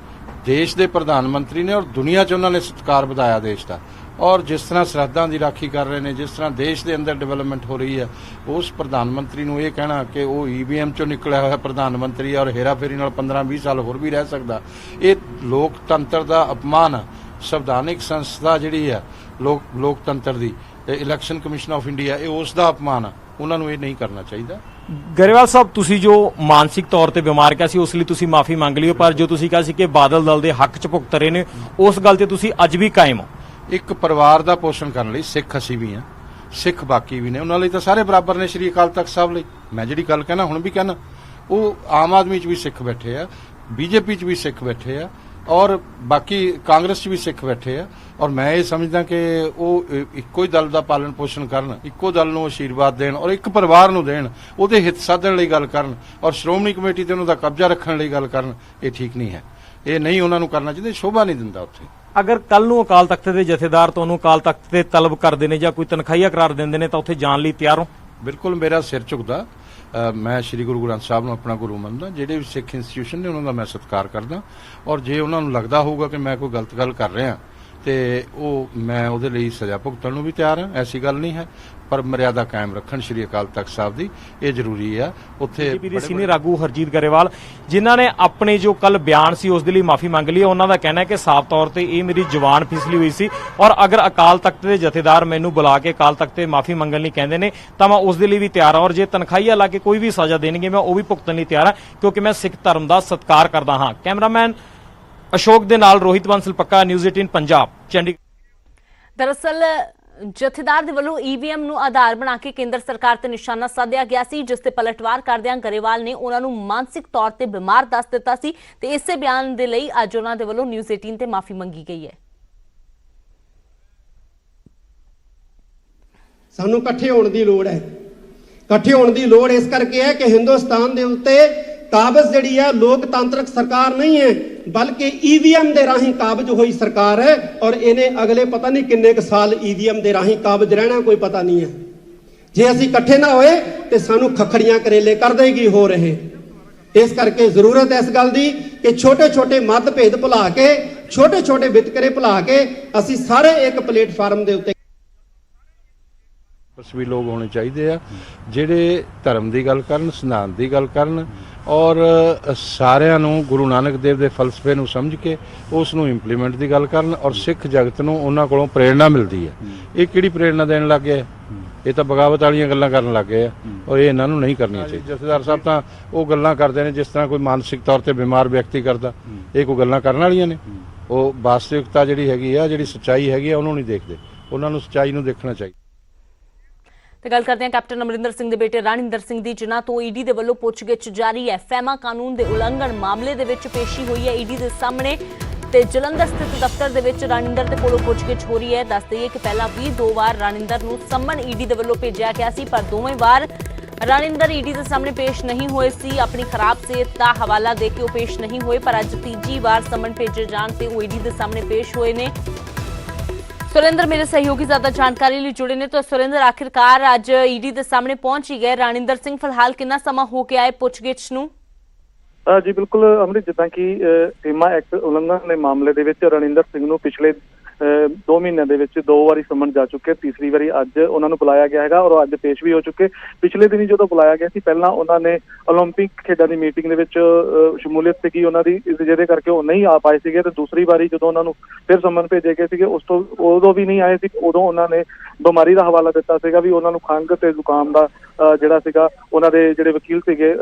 ਦੇਸ਼ ਦੇ ਪ੍ਰਧਾਨ ਮੰਤਰੀ ਨੇ ਔਰ ਦੁਨੀਆ 'ਚ ਉਹਨਾਂ ਨੇ ਸਤਿਕਾਰ ਵਧਾਇਆ ਦੇਸ਼ ਦਾ, ਔਰ ਜਿਸ ਤਰ੍ਹਾਂ ਸਰਹੱਦਾਂ ਦੀ ਰਾਖੀ ਕਰ ਰਹੇ ਨੇ, ਜਿਸ ਤਰ੍ਹਾਂ ਦੇਸ਼ ਦੇ ਅੰਦਰ ਡਿਵੈਲਪਮੈਂਟ ਹੋ ਰਹੀ ਹੈ, ਉਸ ਪ੍ਰਧਾਨ ਮੰਤਰੀ ਨੂੰ ਇਹ ਕਹਿਣਾ ਕਿ ਉਹ ਈਵੀਐਮ 'ਚੋਂ ਨਿਕਲਿਆ ਹੋਇਆ ਪ੍ਰਧਾਨ ਮੰਤਰੀ ਔਰ ਹੇਰਾਫੇਰੀ ਨਾਲ 15-20 ਸਾਲ ਹੋਰ ਵੀ ਰਹਿ ਸਕਦਾ, ਇਹ ਲੋਕਤੰਤਰ ਦਾ ਅਪਮਾਨ ਹੈ। ਸੰਵਿਧਾਨਿਕ ਸੰਸਥਾ ਜਿਹੜੀ ਹੈ ਲੋਕਤੰਤਰ ਦੀ ਇਲੈਕਸ਼ਨ ਕਮਿਸ਼ਨ ਆਫ ਇੰਡੀਆ, ਇਹ ਉਸ ਦਾ ਅਪਮਾਨ ਹੈ। ਉਹਨਾਂ ਨੂੰ ਇਹ ਨਹੀਂ ਕਰਨਾ ਚਾਹੀਦਾ। ਗਰੇਵਾਲ ਸਾਹਿਬ, ਤੁਸੀਂ ਜੋ ਮਾਨਸਿਕ ਤੌਰ ਤੇ ਬਿਮਾਰ ਕਿਹਾ ਸੀ ਉਸ ਲਈ ਤੁਸੀਂ ਮਾਫੀ ਮੰਗ ਲਈ, ਪਰ ਜੋ ਤੁਸੀਂ ਕਿਹਾ ਸੀ ਕਿ ਬਾਦਲ ਦਲ ਦੇ ਹੱਕ 'ਚ ਭੁਗਤ ਰਹੇ ਨੇ, ਉਸ ਗੱਲ ਤੇ ਤੁਸੀਂ ਅੱਜ ਵੀ ਕਾਇਮ ਹੋ? ਇੱਕ ਪਰਿਵਾਰ ਦਾ ਪੋਸ਼ਣ ਕਰਨ ਲਈ ਸਿੱਖ ਅਸੀਂ ਵੀ ਹਾਂ, ਸਿੱਖ ਬਾਕੀ ਵੀ ਨੇ, ਉਹਨਾਂ ਲਈ ਤਾਂ ਸਾਰੇ ਬਰਾਬਰ ਨੇ। ਸ਼੍ਰੀ ਅਕਾਲ ਤਖਤ ਸਾਹਿਬ ਲਈ ਮੈਂ ਜਿਹੜੀ ਗੱਲ ਕਹਿਣਾ ਹੁਣ ਵੀ ਕਹਿਣਾ, ਉਹ ਆਮ ਆਦਮੀ 'ਚ ਵੀ ਸਿੱਖ ਬੈਠੇ ਆ, ਬੀਜੇਪੀ 'ਚ ਵੀ ਸਿੱਖ ਬੈਠੇ ਆ, ਔਰ ਬਾਕੀ ਕਾਂਗਰਸ 'ਚ ਵੀ ਸਿੱਖ ਬੈਠੇ ਆ। ਔਰ ਮੈਂ ਇਹ ਸਮਝਦਾ ਕਿ ਉਹ ਇੱਕੋ ਹੀ ਦਲ ਦਾ ਪਾਲਣ ਪੋਸ਼ਣ ਕਰਨ, ਇੱਕੋ ਦਲ ਨੂੰ ਆਸ਼ੀਰਵਾਦ ਦੇਣ ਔਰ ਇੱਕ ਪਰਿਵਾਰ ਨੂੰ ਦੇਣ, ਉਹਦੇ ਹਿੱਤ ਸਾਧਣ ਲਈ ਗੱਲ ਕਰਨ ਔਰ ਸ਼੍ਰੋਮਣੀ ਕਮੇਟੀ ਤੇ ਉਹਨਾਂ ਦਾ ਕਬਜ਼ਾ ਰੱਖਣ ਲਈ ਗੱਲ ਕਰਨ, ਇਹ ਠੀਕ ਨਹੀਂ ਹੈ। ਇਹ ਨਹੀਂ ਉਹਨਾਂ ਨੂੰ ਕਰਨਾ ਚਾਹੀਦਾ, ਸ਼ੋਭਾ ਨਹੀਂ ਦਿੰਦਾ ਉੱਥੇ। ਅਗਰ ਕੱਲ ਨੂੰ ਅਕਾਲ ਤਖਤ ਦੇ ਜਥੇਦਾਰ ਤੁਹਾਨੂੰ ਅਕਾਲ ਤਖਤ ਤੇ ਤਲਬ ਕਰਦੇ ਨੇ ਜਾਂ ਕੋਈ ਤਨਖਾਹੀਆ ਕਰਾਰ ਦਿੰਦੇ ਨੇ ਤਾਂ ਉੱਥੇ ਜਾਣ ਲਈ ਤਿਆਰ ਹੋ? ਬਿਲਕੁਲ, ਮੇਰਾ ਸਿਰ ਝੁਕਦਾ। ਮੈਂ ਸ਼੍ਰੀ ਗੁਰੂ ਗ੍ਰੰਥ ਸਾਹਿਬ ਨੂੰ ਆਪਣਾ ਗੁਰੂ ਮੰਨਦਾ, ਜਿਹੜੇ ਵੀ ਸਿੱਖ ਇੰਸਟੀਟਿਊਸ਼ਨ ਨੇ ਉਹਨਾਂ ਦਾ ਮੈਂ ਸਤਿਕਾਰ ਕਰਦਾ, ਔਰ ਜੇ ਉਹਨਾਂ ਨੂੰ ਲੱਗਦਾ ਹੋਊਗਾ ਕਿ ਮੈਂ ਕੋਈ ਗਲਤ ਗੱਲ ਕਰ ਰਿਹਾ ਤੇ ਉਹ ਮੈਂ ਉਹਦੇ ਲਈ ਸਜ਼ਾ ਭੁਗਤਣ ਨੂੰ ਵੀ ਤਿਆਰ ਹਾਂ, ਐਸੀ ਗੱਲ ਨਹੀਂ ਹੈ, ਪਰ ਮਰਿਆਦਾ ਕਾਇਮ ਰੱਖਣ ਸ਼੍ਰੀ ਅਕਾਲ ਤਖਤ ਸਾਹਿਬ ਦੀ ਇਹ ਜ਼ਰੂਰੀ ਆ। ਉੱਥੇ ਬੀਜੇਪੀ ਦੇ ਸੀਨੀਅਰ ਆਗੂ ਹਰਜੀਤ ਗਰੇਵਾਲ ਜਿਨ੍ਹਾਂ ਨੇ ਆਪਣੇ ਜੋ ਕੱਲ ਬਿਆਨ ਸੀ ਉਸ ਦੇ ਲਈ ਮਾਫੀ ਮੰਗ ਲਈ ਹੈ, ਉਹਨਾਂ ਦਾ ਕਹਿਣਾ ਹੈ ਕਿ ਸਾਫ਼ ਤੌਰ ਤੇ ਇਹ ਮੇਰੀ ਜ਼ੁਬਾਨ ਫਿਸਲੀ ਹੋਈ ਸੀ ਔਰ ਅਗਰ ਅਕਾਲ ਤਖਤ ਦੇ ਜਥੇਦਾਰ ਮੈਨੂੰ ਬੁਲਾ ਕੇ ਅਕਾਲ ਤਖਤ ਤੇ ਮਾਫੀ ਮੰਗਣ ਲਈ ਕਹਿੰਦੇ ਨੇ ਤਾਂ ਮੈਂ ਉਸ ਦੇ ਲਈ ਵੀ ਤਿਆਰ ਹਾਂ ਔਰ ਜੇ ਤਨਖਾਹੀਆ ਲਾ ਕੇ ਕੋਈ ਵੀ ਸਜ਼ਾ ਦੇਣਗੇ ਮੈਂ ਉਹ ਵੀ ਭੁਗਤਣ ਲਈ ਤਿਆਰ ਹਾਂ ਕਿਉਂਕਿ ਮੈਂ ਸਿੱਖ ਧਰਮ ਦਾ ਸਤਿਕਾਰ ਕਰਦਾ ਹਾਂ। ਕੈਮਰਾਮੈਨ ਅਸ਼ੋਕ ਦੇ ਨਾਲ ਰੋਹਿਤ ਬੰਸਲ ਪੱਕਾ, ਨਿਊਜ਼ 18 ਪੰਜਾਬ, ਚੰਡੀਗੜ੍ਹ। ਦਰਅਸਲ ਜਥੇਦਾਰ ਦੇ ਵੱਲੋਂ ਈਵੀਐਮ ਨੂੰ ਆਧਾਰ ਬਣਾ ਕੇ ਕੇਂਦਰ ਸਰਕਾਰ ਤੇ ਨਿਸ਼ਾਨਾ ਸਾਧਿਆ ਗਿਆ ਸੀ, ਜਿਸ ਤੇ ਪਲਟਵਾਰ ਕਰਦਿਆਂ ਗਰੇਵਾਲ ਨੇ ਉਹਨਾਂ ਨੂੰ ਮਾਨਸਿਕ ਤੌਰ ਤੇ ਬਿਮਾਰ ਦੱਸ ਦਿੱਤਾ ਸੀ ਤੇ ਇਸੇ ਬਿਆਨ ਦੇ ਲਈ ਅੱਜ ਉਹਨਾਂ ਦੇ ਵੱਲੋਂ ਨਿਊਜ਼ 18 ਤੇ ਮਾਫੀ ਮੰਗੀ ਗਈ ਹੈ। ਸਾਨੂੰ ਇਕੱਠੇ ਹੋਣ ਦੀ ਲੋੜ ਹੈ। ਇਕੱਠੇ ਹੋਣ ਦੀ ਲੋੜ ਇਸ ਕਰਕੇ ਹੈ ਕਿ ਹਿੰਦੁਸਤਾਨ ਦੇ ਉੱਤੇ ਕਾਬਜ਼ ਜਿਹੜੀ ਹੈ ਲੋਕਤੰਤਰਕ ਸਰਕਾਰ ਨਹੀਂ ਹੈ, ਬਲਕਿ ਈਵੀਐਮ ਦੇ ਰਾਹੀਂ ਕਾਬਜ਼ ਹੋਈ ਸਰਕਾਰ ਹੈ ਔਰ ਇਹਨੇ ਅਗਲੇ ਪਤਾ ਨਹੀਂ ਕਿੰਨੇ ਕੁ ਸਾਲ ਈਵੀਐਮ ਦੇ ਰਾਹੀਂ ਕਾਬਜ਼ ਰਹਿਣਾ ਕੋਈ ਪਤਾ ਨਹੀਂ ਹੈ। ਜੇ ਅਸੀਂ ਇਕੱਠੇ ਨਾ ਹੋਏ ਤੇ ਸਾਨੂੰ ਖੱਖੜੀਆਂ ਕਰੇਲੇ ਕਰ ਦੇਗੀ ਹੋ ਰਹੇ। ਇਸ ਕਰਕੇ ਜ਼ਰੂਰਤ ਹੈ ਇਸ ਗੱਲ ਦੀ ਕਿ ਛੋਟੇ ਛੋਟੇ ਮਤਭੇਦ ਭੁਲਾ ਕੇ, ਛੋਟੇ ਛੋਟੇ ਵਿਤਕਰੇ ਭੁਲਾ ਕੇ ਅਸੀਂ ਸਾਰੇ ਇੱਕ ਪਲੇਟਫਾਰਮ ਦੇ ਉੱਤੇ ਵੀ ਲੋਕ ਹੋਣੇ ਚਾਹੀਦੇ ਆ ਜਿਹੜੇ ਧਰਮ ਦੀ ਗੱਲ ਕਰਨ, ਸਿਧਾਂਤ ਦੀ ਗੱਲ ਕਰਨ ਔਰ ਸਾਰਿਆਂ ਨੂੰ ਗੁਰੂ ਨਾਨਕ ਦੇਵ ਦੇ ਫਲਸਫੇ ਨੂੰ ਸਮਝ ਕੇ ਉਸ ਨੂੰ ਇੰਪਲੀਮੈਂਟ ਦੀ ਗੱਲ ਕਰਨ ਔਰ ਸਿੱਖ ਜਗਤ ਨੂੰ ਉਹਨਾਂ ਕੋਲੋਂ ਪ੍ਰੇਰਣਾ ਮਿਲਦੀ ਹੈ। ਇਹ ਕਿਹੜੀ ਪ੍ਰੇਰਣਾ ਦੇਣ ਲੱਗ ਗਏ? ਇਹ ਤਾਂ ਬਗਾਵਤ ਵਾਲੀਆਂ ਗੱਲਾਂ ਕਰਨ ਲੱਗ ਗਏ ਆ ਔਰ ਇਹ ਇਹਨਾਂ ਨੂੰ ਨਹੀਂ ਕਰਨੀਆਂ ਚਾਹੀਦੀਆਂ। ਜਥੇਦਾਰ ਸਾਹਿਬ ਤਾਂ ਉਹ ਗੱਲਾਂ ਕਰਦੇ ਨੇ ਜਿਸ ਤਰ੍ਹਾਂ ਕੋਈ ਮਾਨਸਿਕ ਤੌਰ ਤੇ ਬਿਮਾਰ ਵਿਅਕਤੀ ਕਰਦਾ। ਇਹ ਕੋਈ ਗੱਲਾਂ ਕਰਨ ਵਾਲੀਆਂ ਨੇ? ਉਹ ਵਾਸਤਵਿਕਤਾ ਜਿਹੜੀ ਹੈਗੀ ਆ, ਜਿਹੜੀ ਸੱਚਾਈ ਹੈਗੀ ਆ, ਉਹਨੂੰ ਨਹੀਂ ਦੇਖਦੇ। ਉਹਨਾਂ ਨੂੰ ਸੱਚਾਈ ਨੂੰ ਦੇਖਣਾ ਚਾਹੀਦਾ। ਤੇ ਗੱਲ ਕਰਦੇ ਹਾਂ ਕੈਪਟਨ ਅਮਰਿੰਦਰ ਸਿੰਘ ਦੇ ਬੇਟੇ ਰਾਣਿੰਦਰ ਸਿੰਘ ਦੀ, ਜਿਨ੍ਹਾਂ ਤੋਂ ਈਡੀ ਦੇ ਵੱਲੋਂ ਪੁੱਛਗਿੱਛ ਜਾਰੀ ਹੈ। ਫੈਮਾ ਕਾਨੂੰਨ ਦੇ ਉਲੰਘਣ ਮਾਮਲੇ ਦੇ ਵਿੱਚ ਪੇਸ਼ੀ ਹੋਈ ਹੈ ਈਡੀ ਦੇ ਸਾਹਮਣੇ ਤੇ ਜਲੰਧਰ ਸਥਿਤ ਦਫ਼ਤਰ ਦੇ ਵਿੱਚ ਰਾਣਿੰਦਰ ਦੇ ਕੋਲੋਂ ਪੁੱਛਗਿੱਛ ਹੋ ਰਹੀ ਹੈ। ਦੱਸ ਦਈਏ ਕਿ ਪਹਿਲਾਂ ਵੀ 2 ਵਾਰ ਰਾਣਿੰਦਰ ਨੂੰ ਸੰਮਨ ਈਡੀ ਦੇ ਵੱਲੋਂ ਭੇਜਿਆ ਗਿਆ ਸੀ, ਪਰ ਦੋਵੇਂ ਵਾਰ ਰਾਣਿੰਦਰ ਈਡੀ ਦੇ ਸਾਹਮਣੇ ਪੇਸ਼ ਨਹੀਂ ਹੋਏ ਸੀ। ਆਪਣੀ ਖਰਾਬ ਸਿਹਤ ਦਾ ਹਵਾਲਾ ਦੇ ਕੇ ਉਹ ਪੇਸ਼ ਨਹੀਂ ਹੋਏ, ਪਰ ਅੱਜ ਤੀਜੀ ਵਾਰ ਸੰਮਨ ਭੇਜੇ ਜਾਣ ਤੇ ਉਹ ਈਡੀ ਦੇ ਸਾਹਮਣੇ ਪੇਸ਼ ਹੋਏ ਨੇ। ਸੁਰਿੰਦਰ ਮੇਰੇ ਸਹਿਯੋਗੀ ਜ਼ਿਆਦਾ ਜਾਣਕਾਰੀ ਲਈ ਜੁੜੇ ਨੇ। ਤਾਂ ਸੁਰਿੰਦਰ, ਆਖਿਰਕਾਰ ਅੱਜ ਈਡੀ ਦੇ ਸਾਹਮਣੇ ਪਹੁੰਚ ਹੀ ਗਏ ਰਾਣਿੰਦਰ ਸਿੰਘ। ਫਿਲਹਾਲ ਕਿੰਨਾ ਸਮਾਂ ਹੋ ਗਿਆ ਹੈ ਪੁੱਛਗਿੱਛ ਨੂੰ? ਜੀ ਬਿਲਕੁਲ ਅਮਰਿਤ, ਜਿੱਦਾਂ ਕਿ ਫੇਮਾ ਐਕਟ ਉਲੰਘਣ ਦੇ ਮਾਮਲੇ ਦੇ ਵਿੱਚ ਰਾਣਿੰਦਰ ਸਿੰਘ ਨੂੰ ਪਿਛਲੇ 2 ਮਹੀਨਿਆਂ ਦੇ ਵਿੱਚ 2 ਵਾਰੀ ਸੰਮਨ ਜਾ ਚੁੱਕੇ। ਤੀਸਰੀ ਵਾਰੀ ਅੱਜ ਉਹਨਾਂ ਨੂੰ ਬੁਲਾਇਆ ਗਿਆ ਹੈਗਾ ਔਰ ਅੱਜ ਪੇਸ਼ ਵੀ ਹੋ ਚੁੱਕੇ। ਪਿਛਲੇ ਦਿਨੀ ਜਦੋਂ ਬੁਲਾਇਆ ਗਿਆ ਸੀ, ਪਹਿਲਾਂ ਉਹਨਾਂ ਨੇ ਓਲੰਪਿਕ ਖੇਡਾਂ ਦੀ ਮੀਟਿੰਗ ਦੇ ਵਿੱਚ ਸ਼ਮੂਲੀਅਤ ਸੀਗੀ ਉਹਨਾਂ ਦੀ, ਜਿਹਦੇ ਕਰਕੇ ਉਹ ਨਹੀਂ ਆ ਪਾਏ ਸੀਗੇ। ਤੇ ਦੂਸਰੀ ਵਾਰੀ ਜਦੋਂ ਉਹਨਾਂ ਨੂੰ ਫਿਰ ਸੰਮਨ ਭੇਜੇ ਗਏ ਸੀਗੇ, ਉਦੋਂ ਵੀ ਨਹੀਂ ਆਏ ਸੀ। ਉਦੋਂ ਉਹਨਾਂ ਨੇ ਬਿਮਾਰੀ ਦਾ ਹਵਾਲਾ ਦਿੱਤਾ ਸੀਗਾ ਵੀ ਉਹਨਾਂ ਨੂੰ ਖੰਘ ਤੇ ਜ਼ੁਕਾਮ ਦਾ ਜਿਹੜਾ ਸੀਗਾ, ਉਹਨਾਂ ਦੇ ਜਿਹੜੇ ਵਕੀਲ ਸੀਗੇ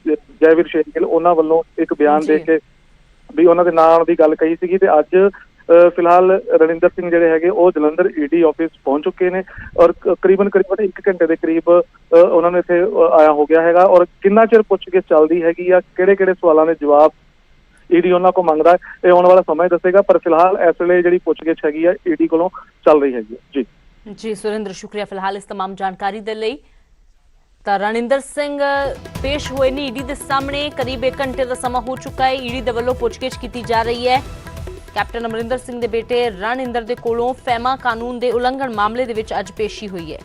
ਜੈਵੀਰ ਸ਼ੇਰਗਿੱਲ, ਉਹਨਾਂ ਵੱਲੋਂ ਇੱਕ ਬਿਆਨ ਦੇ ਕੇ ਵੀ ਉਹਨਾਂ ਦੇ ਨਾਂ ਦੀ ਗੱਲ ਕਹੀ ਸੀਗੀ। ਤੇ ਅੱਜ ਫਿਲਹਾਲ ਰਣਿੰਦਰ ਸਿੰਘ ਜਿਹੜੇ ਹੈਗੇ ਉਹ ਜਲੰਧਰ ਈਡੀ ਆਫਿਸ ਪਹੁੰਚ ਚੁੱਕੇ ਨੇ ਔਰ ਕਰੀਬਨ 1 ਘੰਟੇ ਦੇ ਕਰੀਬ ਉਹਨਾਂ ਨੇ ਇੱਥੇ ਆਇਆ ਹੋ ਗਿਆ ਹੈਗਾ। ਔਰ ਕਿੰਨਾ ਚਿਰ ਪੁੱਛਗਿੱਛ ਚੱਲਦੀ ਹੈਗੀ ਆ, ਕਿਹੜੇ ਸਵਾਲਾਂ ਦੇ ਜਵਾਬ ਈਡੀ ਉਹਨਾਂ ਕੋਲ ਮੰਗਦਾ, ਇਹ ਆਉਣ ਵਾਲਾ ਸਮਾਂ ਹੀ ਦੱਸੇਗਾ। ਪਰ ਫਿਲਹਾਲ ਇਸ ਵੇਲੇ ਜਿਹੜੀ ਪੁੱਛਗਿੱਛ ਹੈਗੀ ਆ ਈਡੀ ਕੋਲੋਂ ਚੱਲ ਰਹੀ ਹੈਗੀ। ਜੀ ਸੁਰਿੰਦਰ, ਸ਼ੁਕਰੀਆ ਫਿਲਹਾਲ ਇਸ तमाम ਜਾਣਕਾਰੀ ਦੇ ਲਈ। ਤਾਂ ਰਾਣਿੰਦਰ ਸਿੰਘ ਪੇਸ਼ ਹੋਏ ਨੇ ਈਡੀ ਦੇ ਸਾਹਮਣੇ। ਕਰੀਬ 1 ਘੰਟੇ ਦਾ ਸਮਾਂ ਹੋ ਚੁੱਕਾ ਹੈ। ਈਡੀ ਦੇ ਵੱਲੋਂ ਪੁੱਛਗਿੱਛ ਕੀਤੀ ਜਾ ਰਹੀ ਹੈ ਕੈਪਟਨ ਅਮਰਿੰਦਰ ਸਿੰਘ ਦੇ ਬੇਟੇ ਰਾਣਿੰਦਰ ਦੇ ਕੋਲੋਂ ਫੈਮਾ ਕਾਨੂੰਨ ਦੇ ਉਲੰਘਣ ਮਾਮਲੇ ਦੇ ਵਿੱਚ ਅੱਜ ਪੇਸ਼ੀ ਹੋਈ ਹੈ।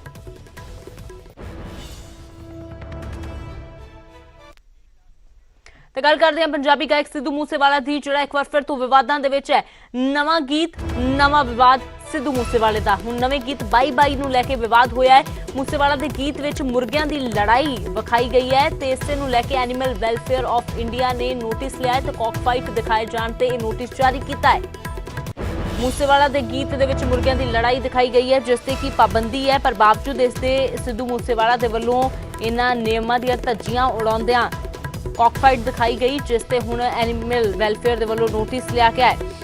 ਤੇ ਗੱਲ ਕਰਦੇ ਹਾਂ ਪੰਜਾਬੀ ਗਾਇਕ ਸਿੱਧੂ ਮੂਸੇਵਾਲਾ ਦੀ, ਜਿਹੜਾ ਇੱਕ ਵਾਰ ਫਿਰ ਤੋਂ ਵਿਵਾਦਾਂ ਦੇ ਵਿੱਚ ਹੈ। ਨਵਾਂ ਗੀਤ ਨਵਾਂ ਵਿਵਾਦ ਸਿੱਧੂ ਮੂਸੇਵਾਲੇ ਦਾ। ਹੁਣ ਨਵੇਂ ਗੀਤ ਬਾਈ ਬਾਈ ਨੂੰ ਲੈ ਕੇ ਵਿਵਾਦ ਹੋਇਆ ਹੈ। ਮੂਸੇਵਾਲਾ ਦੇ ਗੀਤ ਵਿੱਚ ਮੁਰਗਿਆਂ ਦੀ ਲੜਾਈ ਵਿਖਾਈ ਗਈ ਹੈ ਤੇ ਇਸੇ ਨੂੰ ਲੈ ਕੇ ਐਨੀਮਲ ਵੈਲਫੇਅਰ ਆਫ ਇੰਡੀਆ ਨੇ ਨੋਟਿਸ ਲਿਆ ਹੈ ਤੇ ਕੌਕ ਫਾਈਟ ਦਿਖਾਏ ਜਾਣ ਤੇ ਇਹ ਨੋਟਿਸ ਜਾਰੀ ਕੀਤਾ ਹੈ। ਮੂਸੇਵਾਲਾ ਦੇ ਗੀਤ ਦੇ ਵਿੱਚ ਮੁਰਗਿਆਂ ਦੀ ਲੜਾਈ ਦਿਖਾਈ ਗਈ ਹੈ, ਜਿਸ ਤੇ ਕੀ ਪਾਬੰਦੀ ਹੈ, ਪਰ ਬਾਵਜੂਦ ਇਸ ਦੇ ਸਿੱਧੂ ਮੂਸੇਵਾਲਾ ਦੇ ਵੱਲੋਂ ਇਹਨਾਂ ਨਿਯਮਾਂ ਦੀਆਂ ਧੱਜੀਆਂ ਉਡਾਉਂਦਿਆਂ ਕੌਕ ਫਾਈਟ ਦਿਖਾਈ ਗਈ, ਜਿਸ ਤੇ ਹੁਣ ਐਨੀਮਲ ਵੈਲਫੇਅਰ ਦੇ ਵੱਲੋਂ ਨੋਟਿਸ ਲਿਆ ਗਿਆ ਹੈ।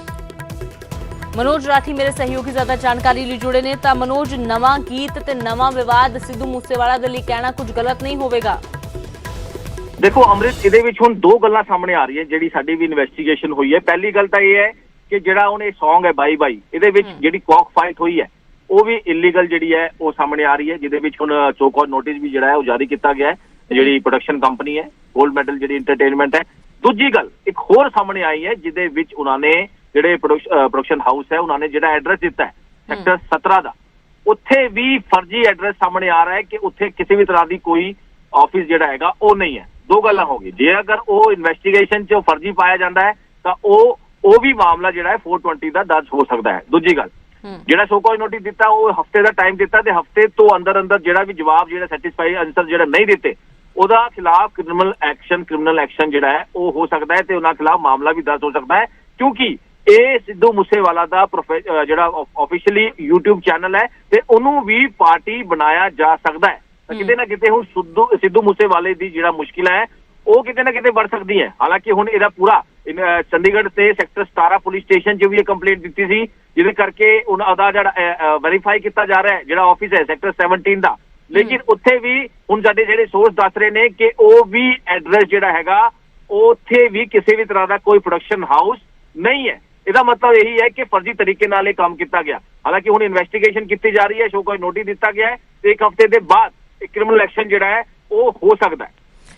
ਮਨੋਜ ਰਾਠੀ ਮੇਰੇ ਸਹਿਯੋਗੀ ਜ਼ਿਆਦਾ ਜਾਣਕਾਰੀ ਲਈ ਜੁੜੇ ਨੇ। ਤਾਂ ਮਨੋਜ, ਨਵਾਂ ਗੀਤ ਤੇ ਨਵਾਂ ਵਿਵਾਦ ਸਿੱਧੂ ਮੂਸੇਵਾਲਾ ਦੇ ਲਈ ਕਹਿਣਾ ਕੁਝ ਗਲਤ ਨਹੀਂ ਹੋਵੇਗਾ? ਦੇਖੋ ਅੰਮ੍ਰਿਤ, ਇਹਦੇ ਵਿੱਚ ਹੁਣ 2 ਗੱਲਾਂ ਸਾਹਮਣੇ ਆ ਰਹੀਆਂ ਜਿਹੜੀ ਸਾਡੀ ਵੀ ਇਨਵੈਸਟੀਗੇਸ਼ਨ ਹੋਈ ਹੈ। ਪਹਿਲੀ ਗੱਲ ਤਾਂ ਇਹ ਹੈ ਕਿ ਜਿਹੜਾ ਹੁਣ ਇਹ Song ਹੈ ਬਾਈ ਬਾਈ, ਇਹਦੇ ਵਿੱਚ ਜਿਹੜੀ ਕੌਕ ਫਾਈਟ ਹੋਈ ਹੈ ਉਹ ਵੀ ਇਲੀਗਲ ਜਿਹੜੀ ਹੈ ਉਹ ਸਾਹਮਣੇ ਆ ਰਹੀ ਹੈ, ਜਿਹਦੇ ਵਿੱਚ ਹੁਣ ਚੋਕਆਊਟ ਨੋਟਿਸ ਵੀ ਜਿਹੜਾ ਹੈ ਉਹ ਜਾਰੀ ਕੀਤਾ ਗਿਆ ਹੈ। ਜਿਹੜੀ ਪ੍ਰੋਡਕਸ਼ਨ ਕੰਪਨੀ ਹੈ ਗੋਲਡ ਮੈਡਲ ਜਿਹੜੀ ਐਂਟਰਟੇਨਮੈਂਟ ਹੈ। ਦੂਜੀ ਗੱਲ ਇੱਕ ਹੋਰ ਸਾਹਮਣੇ ਆਈ ਹੈ, ਜਿਹਦੇ ਵਿੱਚ ਉਹਨਾਂ ਨੇ ਜਿਹੜੇ ਪ੍ਰੋਡਕਸ਼ਨ ਹਾਊਸ ਹੈ ਉਹਨਾਂ ਨੇ ਜਿਹੜਾ ਐਡਰੈਸ ਦਿੱਤਾ ਹੈ ਸੈਕਟਰ 17 ਦਾ, ਉੱਥੇ ਵੀ ਫਰਜ਼ੀ ਐਡਰੈਸ ਸਾਹਮਣੇ ਆ ਰਿਹਾ ਹੈ ਕਿ ਉੱਥੇ ਕਿਸੇ ਵੀ ਤਰ੍ਹਾਂ ਦੀ ਕੋਈ ਆਫਿਸ ਜਿਹੜਾ ਹੈਗਾ ਉਹ ਨਹੀਂ ਹੈ। 2 ਗੱਲਾਂ ਹੋ ਗਈ। ਜੇ ਅਗਰ ਉਹ ਇਨਵੈਸਟੀਗੇਸ਼ਨ 'ਚ ਫਰਜ਼ੀ ਪਾਇਆ ਜਾਂਦਾ ਹੈ ਤਾਂ ਉਹ ਉਹ ਵੀ ਮਾਮਲਾ ਜਿਹੜਾ ਹੈ 420 ਦਾ ਦਰਜ ਹੋ ਸਕਦਾ ਹੈ। ਦੂਜੀ ਗੱਲ, ਜਿਹੜਾ ਸ਼ੋ ਕਾਜ਼ ਨੋਟਿਸ ਦਿੱਤਾ ਉਹ ਹਫਤੇ ਦਾ ਟਾਈਮ ਦਿੱਤਾ ਤੇ ਹਫਤੇ ਤੋਂ ਅੰਦਰ ਜਿਹੜਾ ਵੀ ਜਵਾਬ ਜਿਹੜਾ ਸੈਟੀਸਫਾਈ ਆਨਸਰ ਜਿਹੜਾ ਨਹੀਂ ਦਿੱਤੇ ਉਹਦਾ ਖਿਲਾਫ ਕ੍ਰਿਮੀਨਲ ਐਕਸ਼ਨ ਜਿਹੜਾ ਹੈ ਉਹ ਹੋ ਸਕਦਾ ਹੈ ਤੇ ਉਹਨਾਂ ਖਿਲਾਫ ਮਾਮਲਾ ਵੀ ਦਰਜ ਹੋ ਸਕਦਾ ਹੈ, ਕਿਉਂਕਿ ਇਹ ਸਿੱਧੂ ਮੂਸੇਵਾਲਾ ਦਾ ਜਿਹੜਾ ਆਫੀਸ਼ੀਅਲੀ YouTube ਚੈਨਲ ਹੈ ਤੇ ਉਹਨੂੰ ਵੀ ਪਾਰਟੀ ਬਣਾਇਆ ਜਾ ਸਕਦਾ ਹੈ। ਤਾਂ ਕਿਤੇ ਨਾ ਕਿਤੇ ਹੁਣ ਸਿੱਧੂ ਮੂਸੇਵਾਲੇ ਦੀ ਜਿਹੜਾ ਮੁਸ਼ਕਿਲ ਹੈ ਉਹ ਕਿਤੇ ਨਾ ਕਿਤੇ ਵੱਧ ਸਕਦੀ ਹੈ। ਹਾਲਾਂਕਿ ਹੁਣ ਇਹਦਾ ਪੂਰਾ ਚੰਡੀਗੜ੍ਹ ਤੇ ਸੈਕਟਰ 17 ਪੁਲਿਸ ਸਟੇਸ਼ਨ 'ਚ ਵੀ ਇਹ ਕੰਪਲੇਂਟ ਦਿੱਤੀ ਸੀ, ਜਿਹਦੇ ਕਰਕੇ ਉਹਨਾਂ ਦਾ ਜਿਹੜਾ ਵੈਰੀਫਾਈ ਕੀਤਾ ਜਾ ਰਿਹਾ ਹੈ ਜਿਹੜਾ ਆਫਿਸ ਹੈ ਸੈਕਟਰ 17 ਦਾ, ਲੇਕਿਨ ਉੱਥੇ ਵੀ ਹੁਣ ਸਾਡੇ ਜਿਹੜੇ ਸੋਰਸ ਦੱਸ ਰਹੇ ਨੇ ਕਿ ਉਹ ਵੀ ਐਡਰੈਸ ਜਿਹੜਾ ਹੈਗਾ ਉੱਥੇ ਵੀ ਕਿਸੇ ਵੀ ਤਰ੍ਹਾਂ ਦਾ ਕੋਈ ਪ੍ਰੋਡਕਸ਼ਨ ਹਾਊਸ ਨਹੀਂ ਹੈ। ਇਹਦਾ ਮਤਲਬ ਇਹੀ ਹੈ ਕਿ ਫਰਜ਼ੀ ਤਰੀਕੇ ਨਾਲ ਇਹ ਕੰਮ ਕੀਤਾ ਗਿਆ। ਹਾਲਾਂਕਿ ਹੁਣ ਇਨਵੈਸਟੀਗੇਸ਼ਨ ਕੀਤੀ ਜਾ ਰਹੀ ਹੈ, ਸ਼ੋ ਕਾਜ਼ ਨੋਟਿਸ ਦਿੱਤਾ ਗਿਆ ਹੈ ਤੇ ਇੱਕ ਹਫ਼ਤੇ ਦੇ ਬਾਅਦ ਇੱਕ ਕ੍ਰਿਮੀਨਲ ਐਕਸ਼ਨ ਜਿਹੜਾ ਹੈ ਉਹ ਹੋ ਸਕਦਾ ਹੈ।